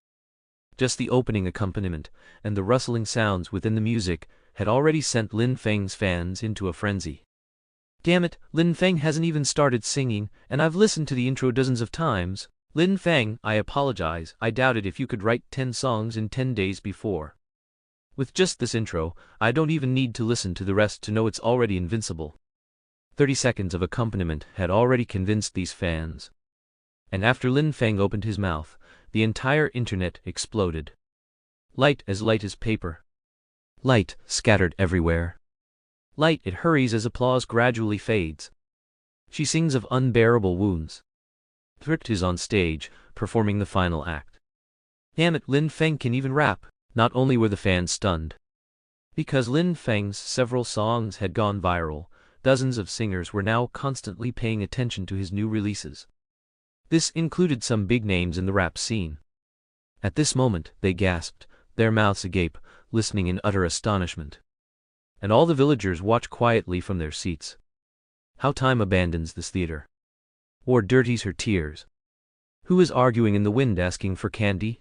Just the opening accompaniment, and the rustling sounds within the music, had already sent Lin Feng's fans into a frenzy. "Damn it, Lin Feng hasn't even started singing, and I've listened to the intro dozens of times. Lin Feng, I apologize, I doubted if you could write 10 songs in 10 days before. With just this intro, I don't even need to listen to the rest to know it's already invincible." 30 seconds of accompaniment had already convinced these fans. And after Lin Feng opened his mouth, the entire internet exploded. Light as paper. Light scattered everywhere. Light it hurries as applause gradually fades. She sings of unbearable wounds. Thrift is on stage, performing the final act. Damn it, Lin Feng can even rap. Not only were the fans stunned. Because Lin Feng's several songs had gone viral, dozens of singers were now constantly paying attention to his new releases. This included some big names in the rap scene. At this moment, they gasped, their mouths agape, listening in utter astonishment. And all the villagers watched quietly from their seats. How time abandons this theater. War dirties her tears. Who is arguing in the wind asking for candy?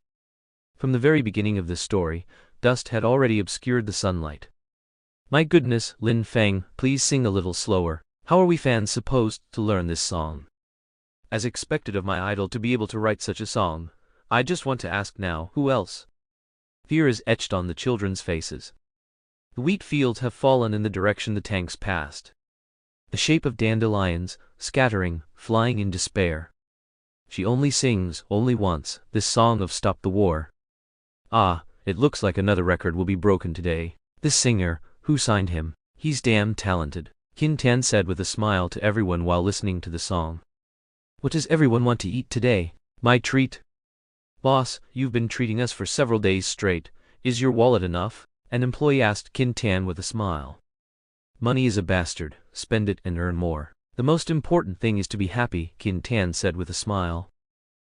From the very beginning of this story, dust had already obscured the sunlight. My goodness, Lin Feng, please sing a little slower. How are we fans supposed to learn this song? As expected of my idol to be able to write such a song, I just want to ask now, who else? Fear is etched on the children's faces. The wheat fields have fallen in the direction the tanks passed. The shape of dandelions, scattering, flying in despair. She only sings, only once, this song of Stop the War. Ah, it looks like another record will be broken today. This singer, who signed him? He's damn talented, Qin Tan said with a smile to everyone while listening to the song. What does everyone want to eat today? My treat? Boss, you've been treating us for several days straight. Is your wallet enough? An employee asked Qin Tan with a smile. Money is a bastard, spend it and earn more. The most important thing is to be happy, Qin Tan said with a smile.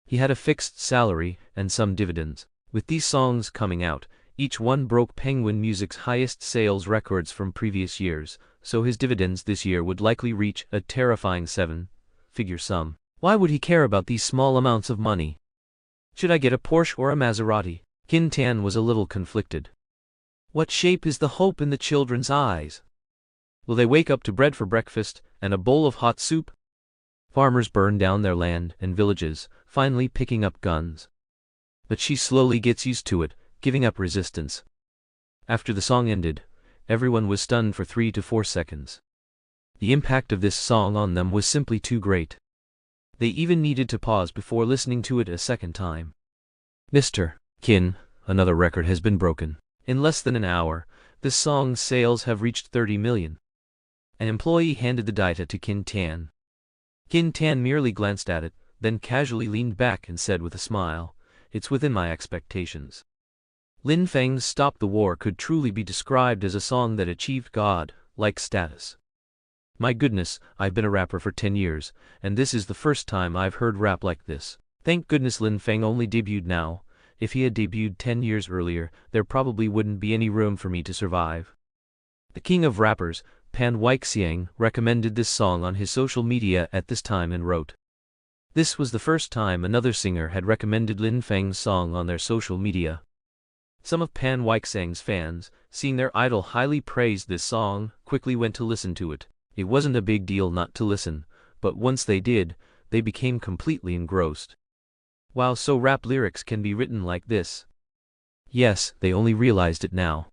He had a fixed salary and some dividends. With these songs coming out, each one broke Penguin Music's highest sales records from previous years, so his dividends this year would likely reach a terrifying 7-figure sum. Why would he care about these small amounts of money? Should I get a Porsche or a Maserati? Qin Tan was a little conflicted. What shape is the hope in the children's eyes? Will they wake up to bread for breakfast and a bowl of hot soup? Farmers burn down their land and villages, finally picking up guns. But she slowly gets used to it, giving up resistance. After the song ended, everyone was stunned for 3 to 4 seconds. The impact of this song on them was simply too great. They even needed to pause before listening to it a second time. Mr. Qin, another record has been broken. In less than an hour, this song's sales have reached 30 million. An employee handed the data to Qin Tan. Qin Tan merely glanced at it, then casually leaned back and said with a smile, "It's within my expectations." Lin Feng's Stop the War could truly be described as a song that achieved God-like status. My goodness, I've been a rapper for 10 years, and this is the first time I've heard rap like this. Thank goodness Lin Feng only debuted now. If he had debuted 10 years earlier, there probably wouldn't be any room for me to survive. The king of rappers, Pan Weixiang, recommended this song on his social media at this time and wrote, "This was the first time another singer had recommended Lin Feng's song on their social media." Some of Pan Weixiang's fans, seeing their idol highly praised this song, quickly went to listen to it. It wasn't a big deal not to listen, but once they did, they became completely engrossed. Wow, so rap lyrics can be written like this. Yes, they only realized it now.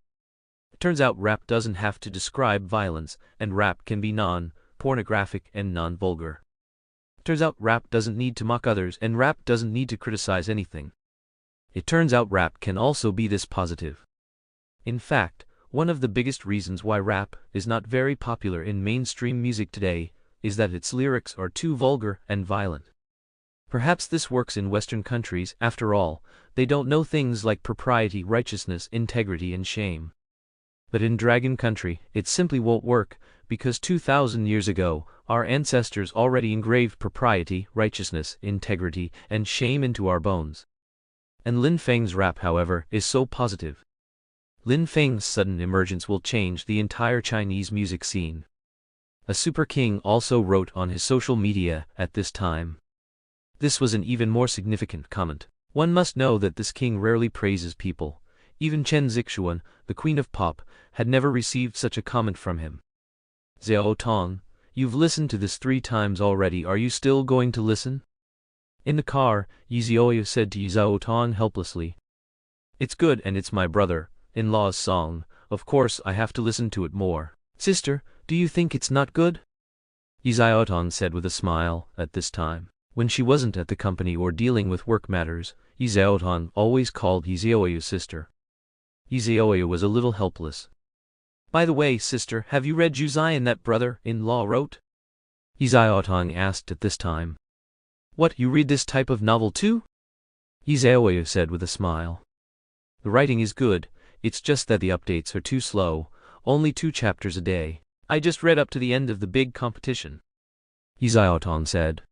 It turns out rap doesn't have to describe violence, and rap can be non-pornographic and non-vulgar. Turns out rap doesn't need to mock others, and rap doesn't need to criticize anything. It turns out rap can also be this positive. In fact, one of the biggest reasons why rap is not very popular in mainstream music today is that its lyrics are too vulgar and violent. Perhaps this works in Western countries. After all, they don't know things like propriety, righteousness, integrity, and shame. But in Dragon Country, it simply won't work, because 2,000 years ago, our ancestors already engraved propriety, righteousness, integrity, and shame into our bones. And Lin Feng's rap, however, is so positive. Lin Feng's sudden emergence will change the entire Chinese music scene. A super king also wrote on his social media at this time. This was an even more significant comment. One must know that this king rarely praises people. Even Chen Zixuan, the queen of pop, had never received such a comment from him. "Xiao Tong, you've listened to this 3 times already, are you still going to listen?" In the car, Ye Xiaoyu said to Xiao Tong helplessly. "It's good and it's my brother-in-law's song, of course I have to listen to it more." "Sister, do you think it's not good?" Ye Xiao Tong said with a smile at this time. When she wasn't at the company or dealing with work matters, Ye Xiao Tong always called Ye Xiaoyu sister. Ye Xiaoyu was a little helpless. "By the way, sister, have you read Zhu Zian that brother-in-law wrote?" Ye Xiao Tong asked at this time. "What, you read this type of novel too?" Ye Xiaoyu said with a smile. "The writing is good, it's just that the updates are too slow, only 2 chapters a day. I just read up to the end of the big competition." Ye Xiao Tong said.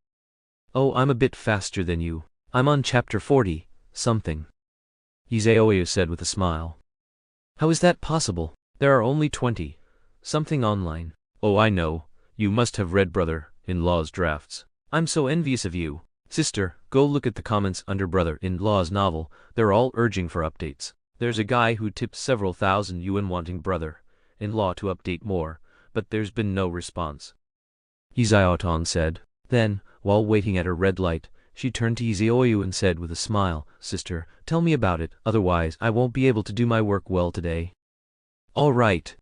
"Oh, I'm a bit faster than you. I'm on chapter 40, something." Ye Xiaoyu said with a smile. "How is that possible? There are only 20 something online." "Oh, I know, you must have read brother-in-law's drafts. I'm so envious of you. Sister, go look at the comments under brother-in-law's novel, they're all urging for updates. There's a guy who tipped several thousand yuan wanting brother-in-law to update more, but there's been no response." Ye Xiao Tong said. Then, while waiting at her red light, she turned to Ye Xiaoyu and said with a smile, "Sister, tell me about it, otherwise I won't be able to do my work well today." "All right."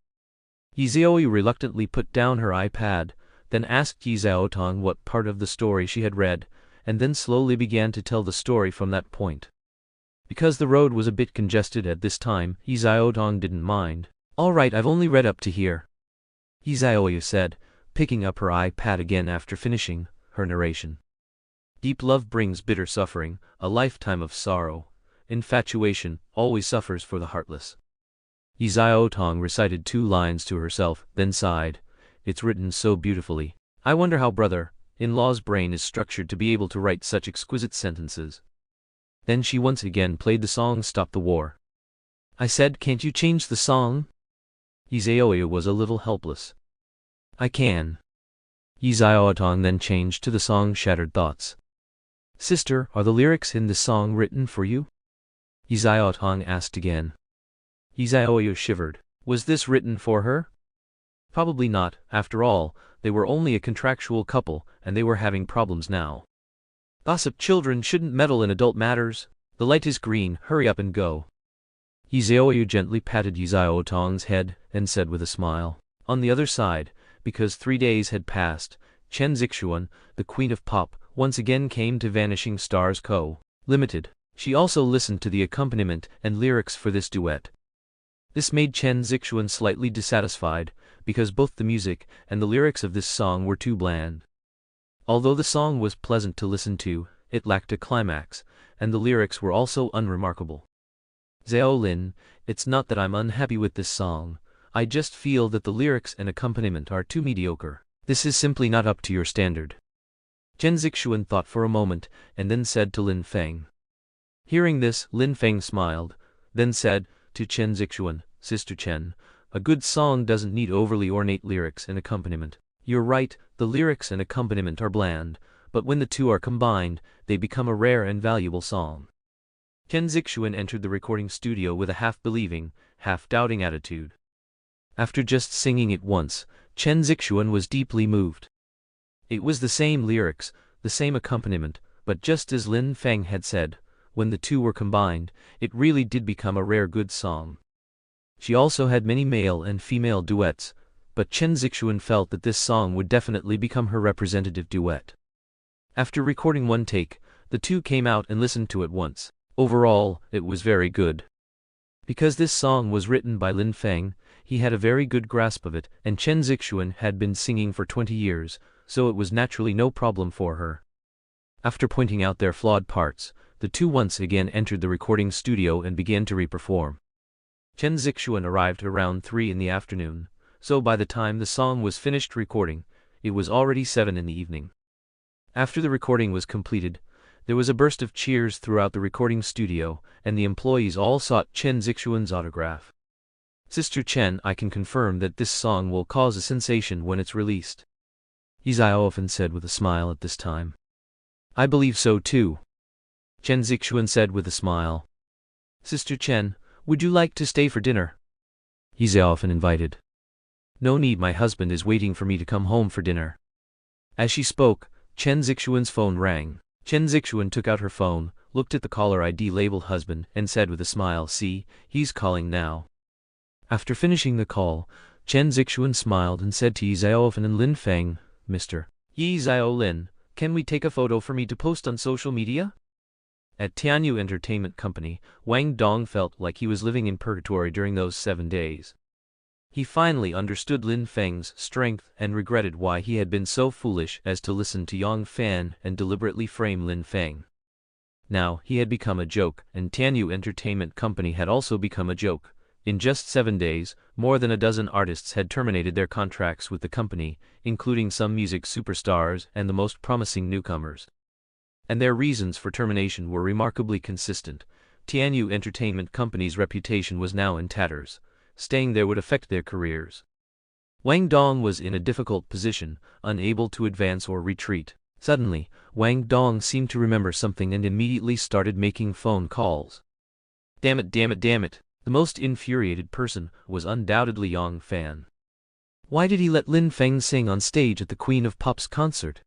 Ye Xiaoyu reluctantly put down her iPad, then asked Ye Xiao Tong what part of the story she had read, and then slowly began to tell the story from that point. Because the road was a bit congested at this time, Ye Xiao Tong didn't mind. "All right, I've only read up to here," Ye Xiaoyu said, picking up her iPad again after finishing her narration. "Deep love brings bitter suffering, a lifetime of sorrow. Infatuation always suffers for the heartless." Ye Xiao Tong recited 2 lines to herself, then sighed. "It's written so beautifully. I wonder how brother-in-law's brain is structured to be able to write such exquisite sentences." Then she once again played the song Stop the War. "I said, can't you change the song?" Ye Xiaoyu was a little helpless. "I can." Ye Xiao Tong then changed to the song Shattered Thoughts. "Sister, are the lyrics in this song written for you?" Ye Xiao Tong asked again. Ye Xiaoyu shivered. Was this written for her? Probably not, after all, they were only a contractual couple, and they were having problems now. "Gossip children shouldn't meddle in adult matters. The light is green, hurry up and go." Ye Xiaoyu gently patted Ye Xiao Tong's head, and said with a smile. On the other side, because 3 days had passed, Chen Zixuan, the queen of pop, once again came to Vanishing Stars Co. Limited. She also listened to the accompaniment and lyrics for this duet. This made Chen Zixuan slightly dissatisfied, because both the music and the lyrics of this song were too bland. Although the song was pleasant to listen to, it lacked a climax, and the lyrics were also unremarkable. Xiao Lin, it's not that I'm unhappy with this song, I just feel that the lyrics and accompaniment are too mediocre. This is simply not up to your standard. Chen Zixuan thought for a moment, and then said to Lin Feng. Hearing this, Lin Feng smiled, then said to Chen Zixuan, Sister Chen, a good song doesn't need overly ornate lyrics and accompaniment. You're right, the lyrics and accompaniment are bland, but when the two are combined, they become a rare and valuable song. Chen Zixuan entered the recording studio with a half-believing, half-doubting attitude. After just singing it once, Chen Zixuan was deeply moved. It was the same lyrics, the same accompaniment, but just as Lin Feng had said, when the two were combined, it really did become a rare good song. She also had many male and female duets, but Chen Zixuan felt that this song would definitely become her representative duet. After recording one take, the two came out and listened to it once. Overall, it was very good. Because this song was written by Lin Feng, he had a very good grasp of it, and Chen Zixuan had been singing for 20 years, so it was naturally no problem for her. After pointing out their flawed parts, the two once again entered the recording studio and began to re-perform. Chen Zixuan arrived around 3 in the afternoon, so by the time the song was finished recording, it was already 7 in the evening. After the recording was completed, there was a burst of cheers throughout the recording studio, and the employees all sought Chen Zixuan's autograph. Sister Chen, I can confirm that this song will cause a sensation when it's released. Ye Xiaoyu said with a smile at this time. I believe so too. Chen Zixuan said with a smile. Sister Chen, would you like to stay for dinner? Ye Xiaoyu invited. No need, my husband is waiting for me to come home for dinner. As she spoke, Chen Zixuan's phone rang. Chen Zixuan took out her phone, looked at the caller ID labeled husband, and said with a smile, see, he's calling now. After finishing the call, Chen Zixuan smiled and said to Ye Xiaoyu and Lin Feng, Mr. Ye Xiaolin, can we take a photo for me to post on social media? At Tianyu Entertainment Company, Wang Dong felt like he was living in purgatory during those 7 days. He finally understood Lin Feng's strength and regretted why he had been so foolish as to listen to Yang Fan and deliberately frame Lin Feng. Now, he had become a joke, and Tianyu Entertainment Company had also become a joke. In just 7 days, more than a dozen artists had terminated their contracts with the company, including some music superstars and the most promising newcomers. And their reasons for termination were remarkably consistent. Tianyu Entertainment Company's reputation was now in tatters. Staying there would affect their careers. Wang Dong was in a difficult position, unable to advance or retreat. Suddenly, Wang Dong seemed to remember something and immediately started making phone calls. Damn it, damn it, damn it. The most infuriated person was undoubtedly Yang Fan. Why did he let Lin Feng sing on stage at the Queen of Pop's concert?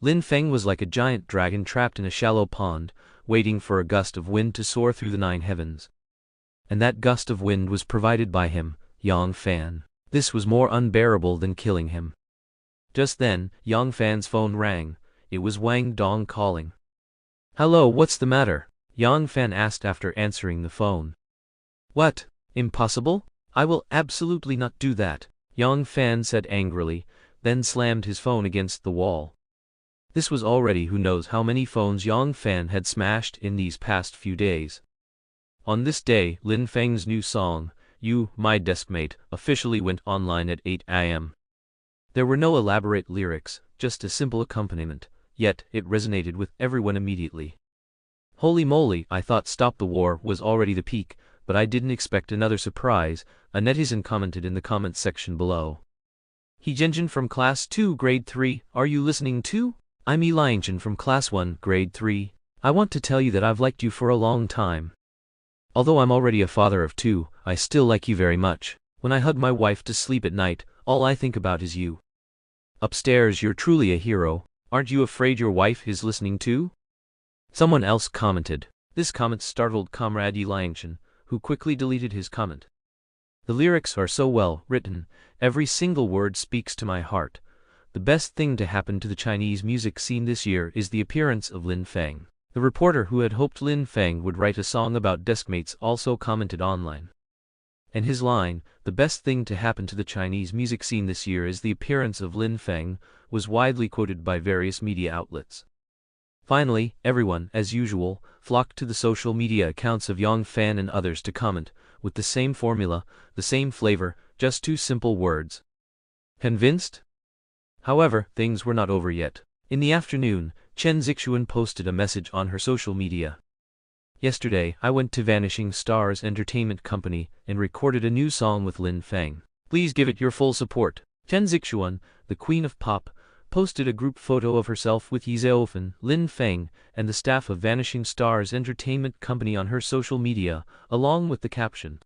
Lin Feng was like a giant dragon trapped in a shallow pond, waiting for a gust of wind to soar through the 9 heavens. And that gust of wind was provided by him, Yang Fan. This was more unbearable than killing him. Just then, Yang Fan's phone rang. It was Wang Dong calling. Hello, what's the matter? Yang Fan asked after answering the phone. What? Impossible? I will absolutely not do that, Yang Fan said angrily, then slammed his phone against the wall. This was already who knows how many phones Yang Fan had smashed in these past few days. On this day, Lin Feng's new song, You, My Deskmate, officially went online at 8 a.m. There were no elaborate lyrics, just a simple accompaniment, yet it resonated with everyone immediately. Holy moly, I thought Stop the War was already the peak, but I didn't expect another surprise, a netizen commented in the comments section below. He Jianjin from Class 2 Grade 3, are you listening too? I'm Yi Liangjin from Class 1 Grade 3. I want to tell you that I've liked you for a long time. Although I'm already a father of 2, I still like you very much. When I hug my wife to sleep at night, all I think about is you. Upstairs, you're truly a hero. Aren't you afraid your wife is listening too? Someone else commented. This comment startled Comrade Yi Liangjin, who quickly deleted his comment. The lyrics are so well written, every single word speaks to my heart. The best thing to happen to the Chinese music scene this year is the appearance of Lin Feng. The reporter who had hoped Lin Feng would write a song about deskmates also commented online. And his line, "The best thing to happen to the Chinese music scene this year is the appearance of Lin Feng," was widely quoted by various media outlets. Finally, everyone, as usual, flocked to the social media accounts of Yang Fan and others to comment, with the same formula, the same flavor, just two simple words. Convinced? However, things were not over yet. In the afternoon, Chen Zixuan posted a message on her social media. "Yesterday, I went to Vanishing Stars Entertainment Company and recorded a new song with Lin Feng. Please give it your full support." Chen Zixuan, the queen of pop, posted a group photo of herself with Ye Xiaoyu, Lin Feng, and the staff of Vanishing Stars Entertainment Company on her social media, along with the caption.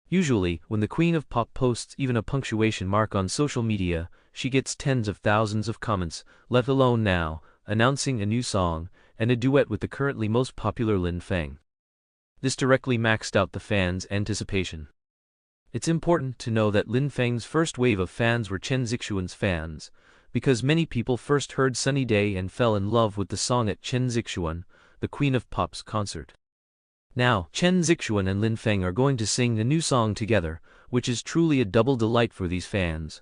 Usually, when the queen of pop posts even a punctuation mark on social media, she gets tens of thousands of comments, let alone now, announcing a new song, and a duet with the currently most popular Lin Feng. This directly maxed out the fans' anticipation. It's important to know that Lin Feng's first wave of fans were Chen Zixuan's fans, because many people first heard Sunny Day and fell in love with the song at Chen Zixuan, the Queen of Pop's concert. Now, Chen Zixuan and Lin Feng are going to sing a new song together, which is truly a double delight for these fans.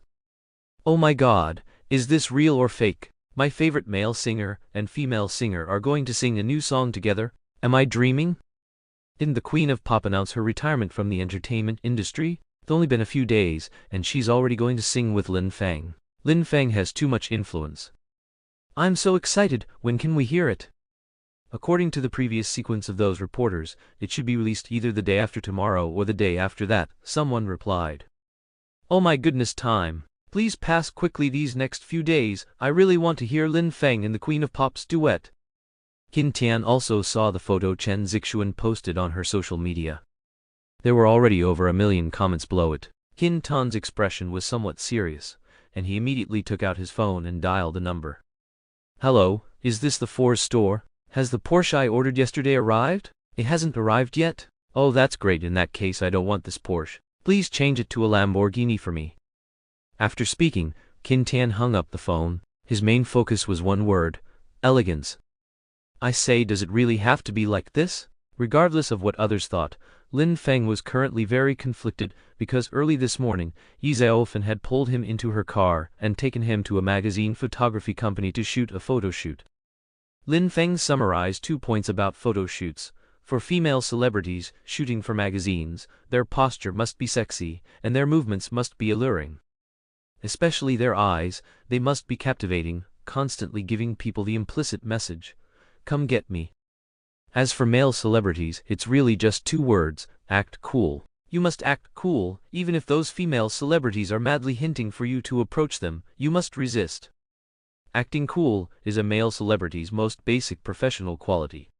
Oh my god, is this real or fake? My favorite male singer and female singer are going to sing a new song together? Am I dreaming? Didn't the Queen of Pop announce her retirement from the entertainment industry? It's only been a few days, and she's already going to sing with Lin Feng. Lin Feng has too much influence. I'm so excited, when can we hear it? According to the previous sequence of those reporters, it should be released either the day after tomorrow or the day after that, someone replied. Oh my goodness, time. Please pass quickly these next few days, I really want to hear Lin Feng and the Queen of Pop's duet. Qin Tian also saw the photo Chen Zixuan posted on her social media. There were already over 1 million comments below it. Qin Tian's expression was somewhat serious, and he immediately took out his phone and dialed the number. Hello, is this the Ford store? Has the Porsche I ordered yesterday arrived? It hasn't arrived yet? Oh, that's great. In that case, I don't want this Porsche. Please change it to a Lamborghini for me. After speaking, Qin Tian hung up the phone. His main focus was one word: elegance. I say, does it really have to be like this? Regardless of what others thought, Lin Feng was currently very conflicted because early this morning, Ye Xiaoyu had pulled him into her car and taken him to a magazine photography company to shoot a photo shoot. Lin Feng summarized 2 points about photo shoots. For female celebrities shooting for magazines, their posture must be sexy, and their movements must be alluring. Especially their eyes, they must be captivating, constantly giving people the implicit message, "Come get me." As for male celebrities, it's really just 2 words: act cool. You must act cool, even if those female celebrities are madly hinting for you to approach them, you must resist. Acting cool is a male celebrity's most basic professional quality.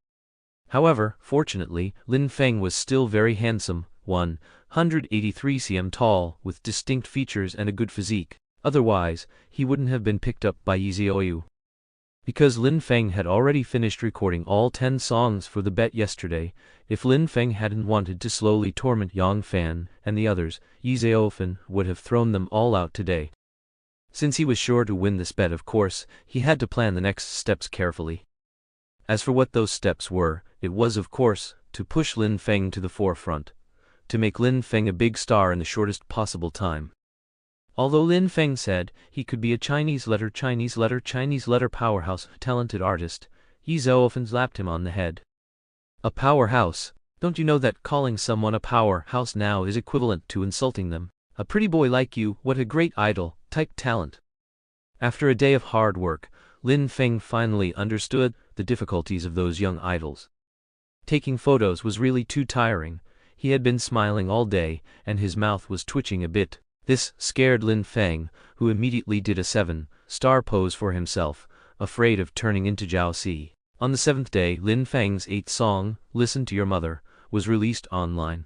However, fortunately, Lin Feng was still very handsome, 183 cm tall, with distinct features and a good physique. Otherwise, he wouldn't have been picked up by Ye Xiaoyu. Because Lin Feng had already finished recording all 10 songs for the bet yesterday, if Lin Feng hadn't wanted to slowly torment Yang Fan and the others, Ye Xiaoyu would have thrown them all out today. Since he was sure to win this bet, of course, he had to plan the next steps carefully. As for what those steps were, it was, of course, to push Lin Feng to the forefront, to make Lin Feng a big star in the shortest possible time. Although Lin Feng said he could be a Chinese letter powerhouse, talented artist, Ye Xiaoyu slapped him on the head. A powerhouse? Don't you know that calling someone a powerhouse now is equivalent to insulting them? A pretty boy like you, what a great idol, type talent. After a day of hard work, Lin Feng finally understood the difficulties of those young idols. Taking photos was really too tiring. He had been smiling all day, and his mouth was twitching a bit. This scared Lin Feng, who immediately did a 7-star pose for himself, afraid of turning into Zhao Si. On the 7th day, Lin Feng's 8th song, Listen to Your Mother, was released online.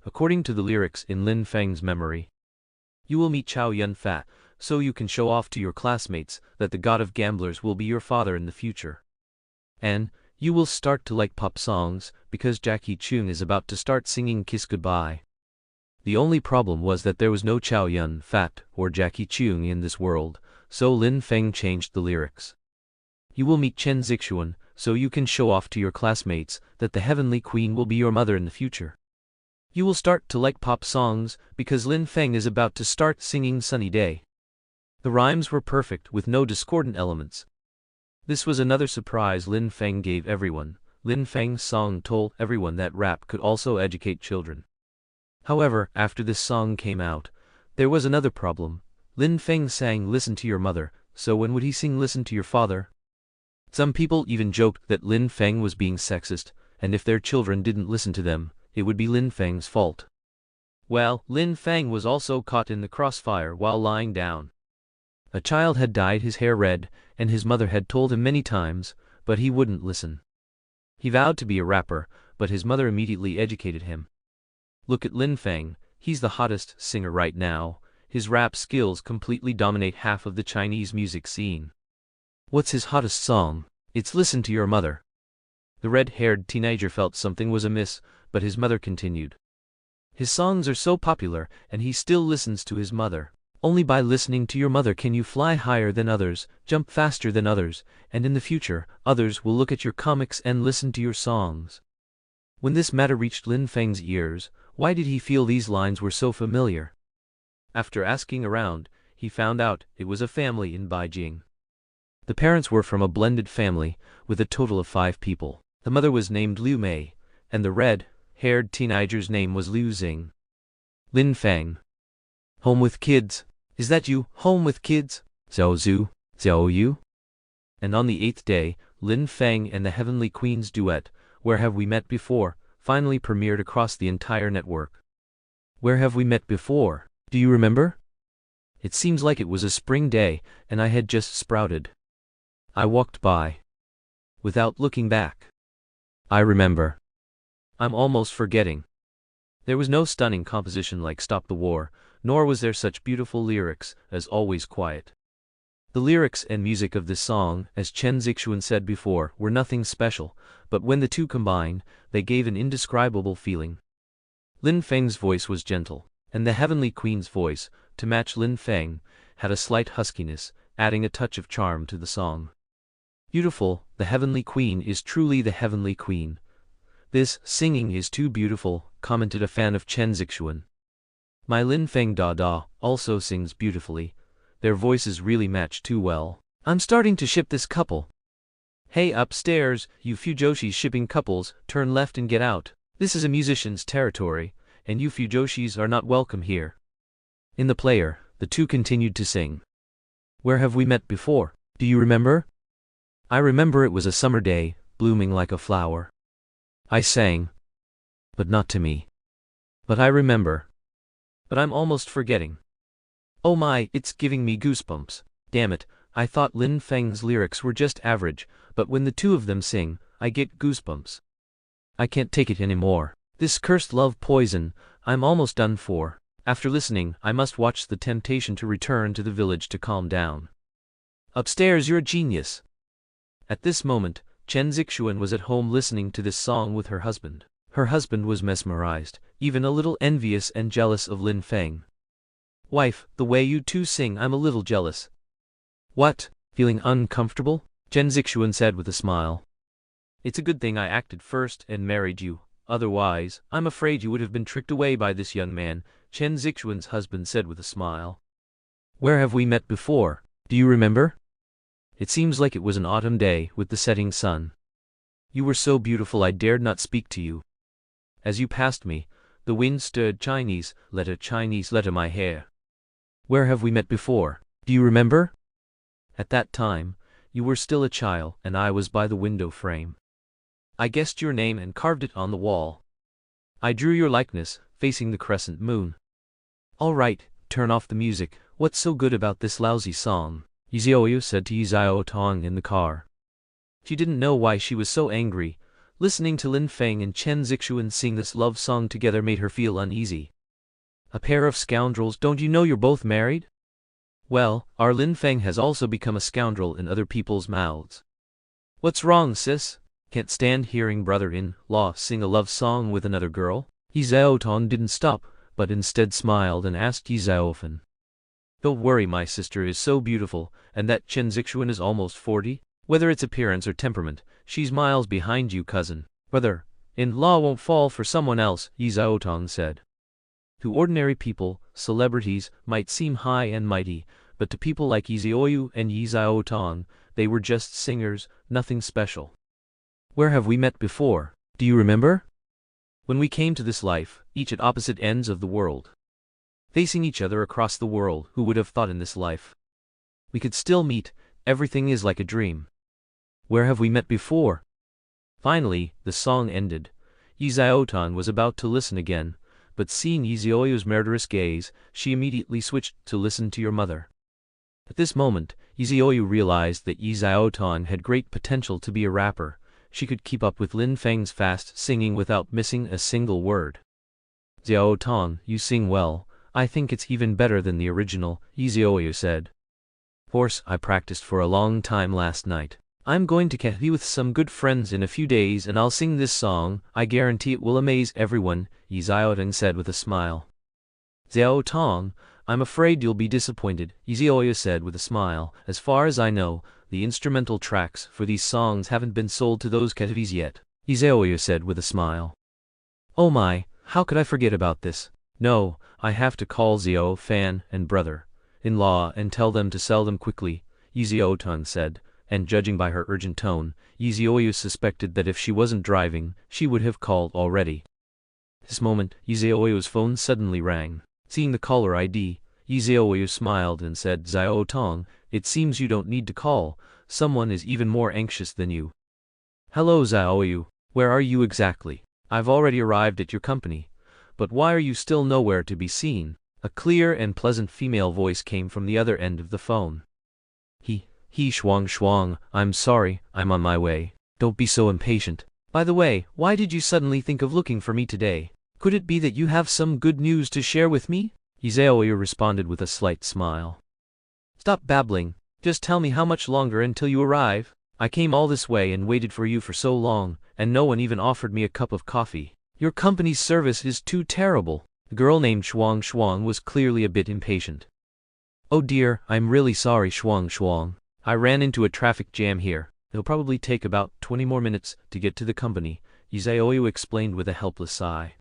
According to the lyrics in Lin Feng's memory, you will meet Chow Yun Fat, so you can show off to your classmates that the god of gamblers will be your father in the future. And you will start to like pop songs, because Jackie Qing is about to start singing Kiss Goodbye. The only problem was that there was no Chow Yun Fat or Jackie Qing in this world, so Lin Feng changed the lyrics. You will meet Chen Zixuan, so you can show off to your classmates that the heavenly queen will be your mother in the future. You will start to like pop songs, because Lin Feng is about to start singing Sunny Day. The rhymes were perfect with no discordant elements. This was another surprise Lin Feng gave everyone. Lin Feng's song told everyone that rap could also educate children. However, after this song came out, there was another problem. Lin Feng sang Listen to Your Mother, so when would he sing Listen to Your Father? Some people even joked that Lin Feng was being sexist, and if their children didn't listen to them, it would be Lin Feng's fault. Well, Lin Feng was also caught in the crossfire while lying down. A child had dyed his hair red, and his mother had told him many times, but he wouldn't listen. He vowed to be a rapper, but his mother immediately educated him. Look at Lin Feng, he's the hottest singer right now. His rap skills completely dominate half of the Chinese music scene. What's his hottest song? It's Listen to Your Mother. The red-haired teenager felt something was amiss, but his mother continued. His songs are so popular, and he still listens to his mother. Only by listening to your mother can you fly higher than others, jump faster than others, and in the future, others will look at your comics and listen to your songs. When this matter reached Lin Feng's ears, why did he feel these lines were so familiar? After asking around, he found out it was a family in Beijing. The parents were from a blended family, with a total of 5 people. The mother was named Liu Mei, and the red-haired teenager's name was Liu Xing. Lin Feng. Home with kids. Is that you, home with kids? Xiaoyu? And on the 8th day, Lin Feng and the Heavenly Queen's duet, Where Have We Met Before, finally premiered across the entire network. Where have we met before? Do you remember? It seems like it was a spring day, and I had just sprouted. I walked by. Without looking back. I remember. I'm almost forgetting. There was no stunning composition like Stop the War, nor was there such beautiful lyrics as Always Quiet. The lyrics and music of this song, as Chen Zixuan said before, were nothing special, but when the two combined, they gave an indescribable feeling. Lin Feng's voice was gentle, and the Heavenly Queen's voice, to match Lin Feng, had a slight huskiness, adding a touch of charm to the song. Beautiful, the Heavenly Queen is truly the Heavenly Queen. This singing is too beautiful, commented a fan of Chen Zixuan. My Lin Feng Da also sings beautifully. Their voices really match too well. I'm starting to ship this couple. Hey upstairs, you Fujoshis shipping couples, turn left and get out. This is a musician's territory, and you Fujoshis are not welcome here. In the player, the two continued to sing. Where have we met before? Do you remember? I remember it was a summer day, blooming like a flower. I sang. But not to me. But I remember. But I'm almost forgetting. Oh my, it's giving me goosebumps. Damn it, I thought Lin Feng's lyrics were just average, but when the two of them sing, I get goosebumps. I can't take it anymore. This cursed love poison, I'm almost done for. After listening, I must watch the temptation to return to the village to calm down. Upstairs, you're a genius. At this moment, Chen Zixuan was at home listening to this song with her husband. Her husband was mesmerized, even a little envious and jealous of Lin Feng. Wife, the way you two sing, I'm a little jealous. What? Feeling uncomfortable? Chen Zixuan said with a smile. It's a good thing I acted first and married you, otherwise, I'm afraid you would have been tricked away by this young man, Chen Zixuan's husband said with a smile. Where have we met before? Do you remember? It seems like it was an autumn day with the setting sun. You were so beautiful I dared not speak to you. As you passed me, the wind stirred Chinese letter my hair. Where have we met before? Do you remember? At that time, you were still a child and I was by the window frame. I guessed your name and carved it on the wall. I drew your likeness, facing the crescent moon. All right, turn off the music. What's so good about this lousy song? Ye Xiaoyu said to Ye Xiaoyu in the car. She didn't know why she was so angry. Listening to Lin Feng and Chen Zixuan sing this love song together made her feel uneasy. A pair of scoundrels, don't you know you're both married? Well, our Lin Feng has also become a scoundrel in other people's mouths. What's wrong, sis? Can't stand hearing brother-in-law sing a love song with another girl? Ye Xiaoyu didn't stop, but instead smiled and asked Ye Xiaofen. Don't worry, my sister is so beautiful, and that Chen Zixuan is almost 40. Whether it's appearance or temperament, she's miles behind you, cousin. Brother, and law won't fall for someone else, Ye Xiaoyu said. To ordinary people, celebrities might seem high and mighty, but to people like Ye Xiaoyu and Ye Xiaoyu, they were just singers, nothing special. Where have we met before? Do you remember? When we came to this life, each at opposite ends of the world, facing each other across the world, who would have thought in this life we could still meet? Everything is like a dream. Where have we met before? Finally, the song ended. Ye Xiaoyu was about to listen again, but seeing Ye Xiaoyu's murderous gaze, she immediately switched to listen to your mother. At this moment, Ye Xiaoyu realized that Ye Xiaoyu had great potential to be a rapper. She could keep up with Lin Feng's fast singing without missing a single word. Xiaoyu, you sing well. I think it's even better than the original, Ye Xiaoyu said. Of course, I practiced for a long time last night. I'm going to be with some good friends in a few days and I'll sing this song. I guarantee it will amaze everyone, Ye Xiaoyu said with a smile. Xiaoyu, I'm afraid you'll be disappointed, Ye Xiaoyu said with a smile. As far as I know, the instrumental tracks for these songs haven't been sold to those cafes yet, Ye Xiaoyu said with a smile. Oh my, how could I forget about this? No, I have to call Xiao Fan and brother-in-law and tell them to sell them quickly, Ye Xiaoyu said, and judging by her urgent tone, Ye Xiaoyu suspected that if she wasn't driving, she would have called already. At this moment, Ye Xiaoyu's phone suddenly rang. Seeing the caller ID, Ye Xiaoyu smiled and said, Xiaoyu, it seems you don't need to call, someone is even more anxious than you. Hello Xiaoyu, where are you exactly? I've already arrived at your company. But why are you still nowhere to be seen? A clear and pleasant female voice came from the other end of the phone. Shuang, I'm sorry, I'm on my way. Don't be so impatient. By the way, why did you suddenly think of looking for me today? Could it be that you have some good news to share with me? Ye Xiaoyu responded with a slight smile. Stop babbling, just tell me how much longer until you arrive. I came all this way and waited for you for so long, and no one even offered me a cup of coffee. Your company's service is too terrible. The girl named Shuang was clearly a bit impatient. Oh dear, I'm really sorry Shuang. I ran into a traffic jam here. It'll probably take about 20 more minutes to get to the company, Ye Xiaoyu explained with a helpless sigh.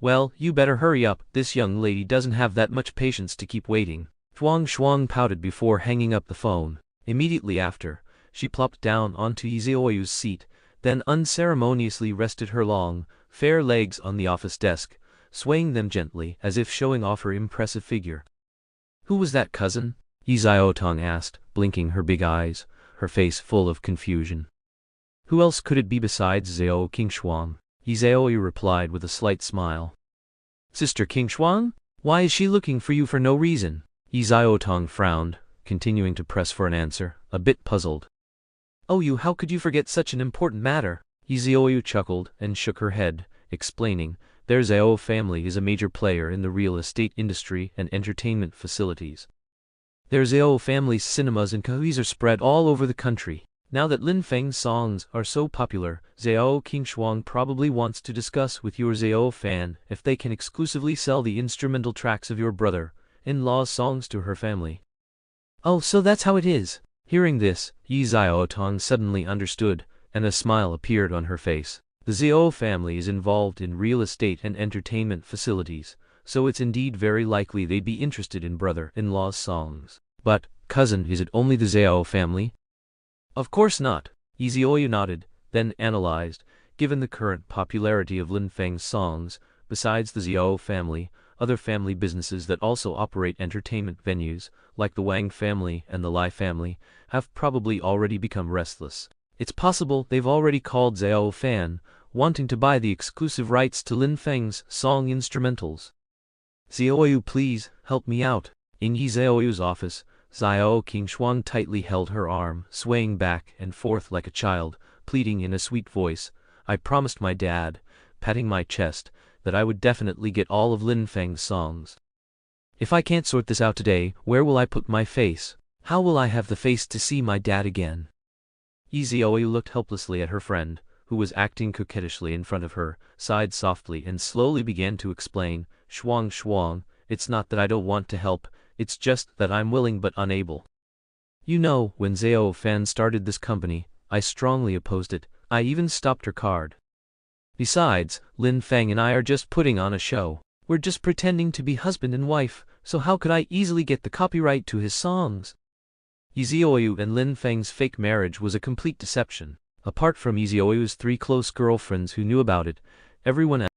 Well, you better hurry up, this young lady doesn't have that much patience to keep waiting. Shuang pouted before hanging up the phone. Immediately after, she plopped down onto Ye Xiaoyu's seat, then unceremoniously rested her long, fair legs on the office desk, swaying them gently as if showing off her impressive figure. Who was that, cousin? Ye Xiaoyu asked, blinking her big eyes, her face full of confusion. Who else could it be besides Xiao Qingshuang? Ye Xiaoyu replied with a slight smile. Sister Qingshuang? Why is she looking for you for no reason? Ye Xiaoyu frowned, continuing to press for an answer, a bit puzzled. Oh, how could you forget such an important matter? Ye Xiaoyu chuckled and shook her head, explaining, their Xiao family is a major player in the real estate industry and entertainment facilities. Their Xiao family's cinemas and cafes are spread all over the country. Now that Lin Feng's songs are so popular, Xiao Qingshuang probably wants to discuss with your Xiao fan if they can exclusively sell the instrumental tracks of your brother-in-law's songs to her family. Oh, so that's how it is. Hearing this, Ye Xiaoyu suddenly understood, and a smile appeared on her face. The Xiao family is involved in real estate and entertainment facilities, so it's indeed very likely they'd be interested in brother-in-law's songs. But, cousin, is it only the Xiao family? Of course not. Ye Xiaoyu nodded, then analyzed, given the current popularity of Lin Feng's songs, besides the Xiao family, other family businesses that also operate entertainment venues, like the Wang family and the Lai family, have probably already become restless. It's possible they've already called Xiao Fan, wanting to buy the exclusive rights to Lin Feng's song instrumentals. Xiaoyu, please, help me out. In Ye Xiaoyu's office, Xiao Qingshuang tightly held her arm, swaying back and forth like a child, pleading in a sweet voice, I promised my dad, patting my chest, that I would definitely get all of Lin Feng's songs. If I can't sort this out today, where will I put my face? How will I have the face to see my dad again? Ye Xiaoyu looked helplessly at her friend, who was acting coquettishly in front of her, sighed softly and slowly began to explain, Shuang, it's not that I don't want to help, it's just that I'm willing but unable. You know, when Xiao Fan started this company, I strongly opposed it. I even stopped her card. Besides, Lin Feng and I are just putting on a show. We're just pretending to be husband and wife, so how could I easily get the copyright to his songs? Ye Xiaoyu and Lin Feng's fake marriage was a complete deception. Apart from Ye Xiaoyu's 3 close girlfriends who knew about it, everyone else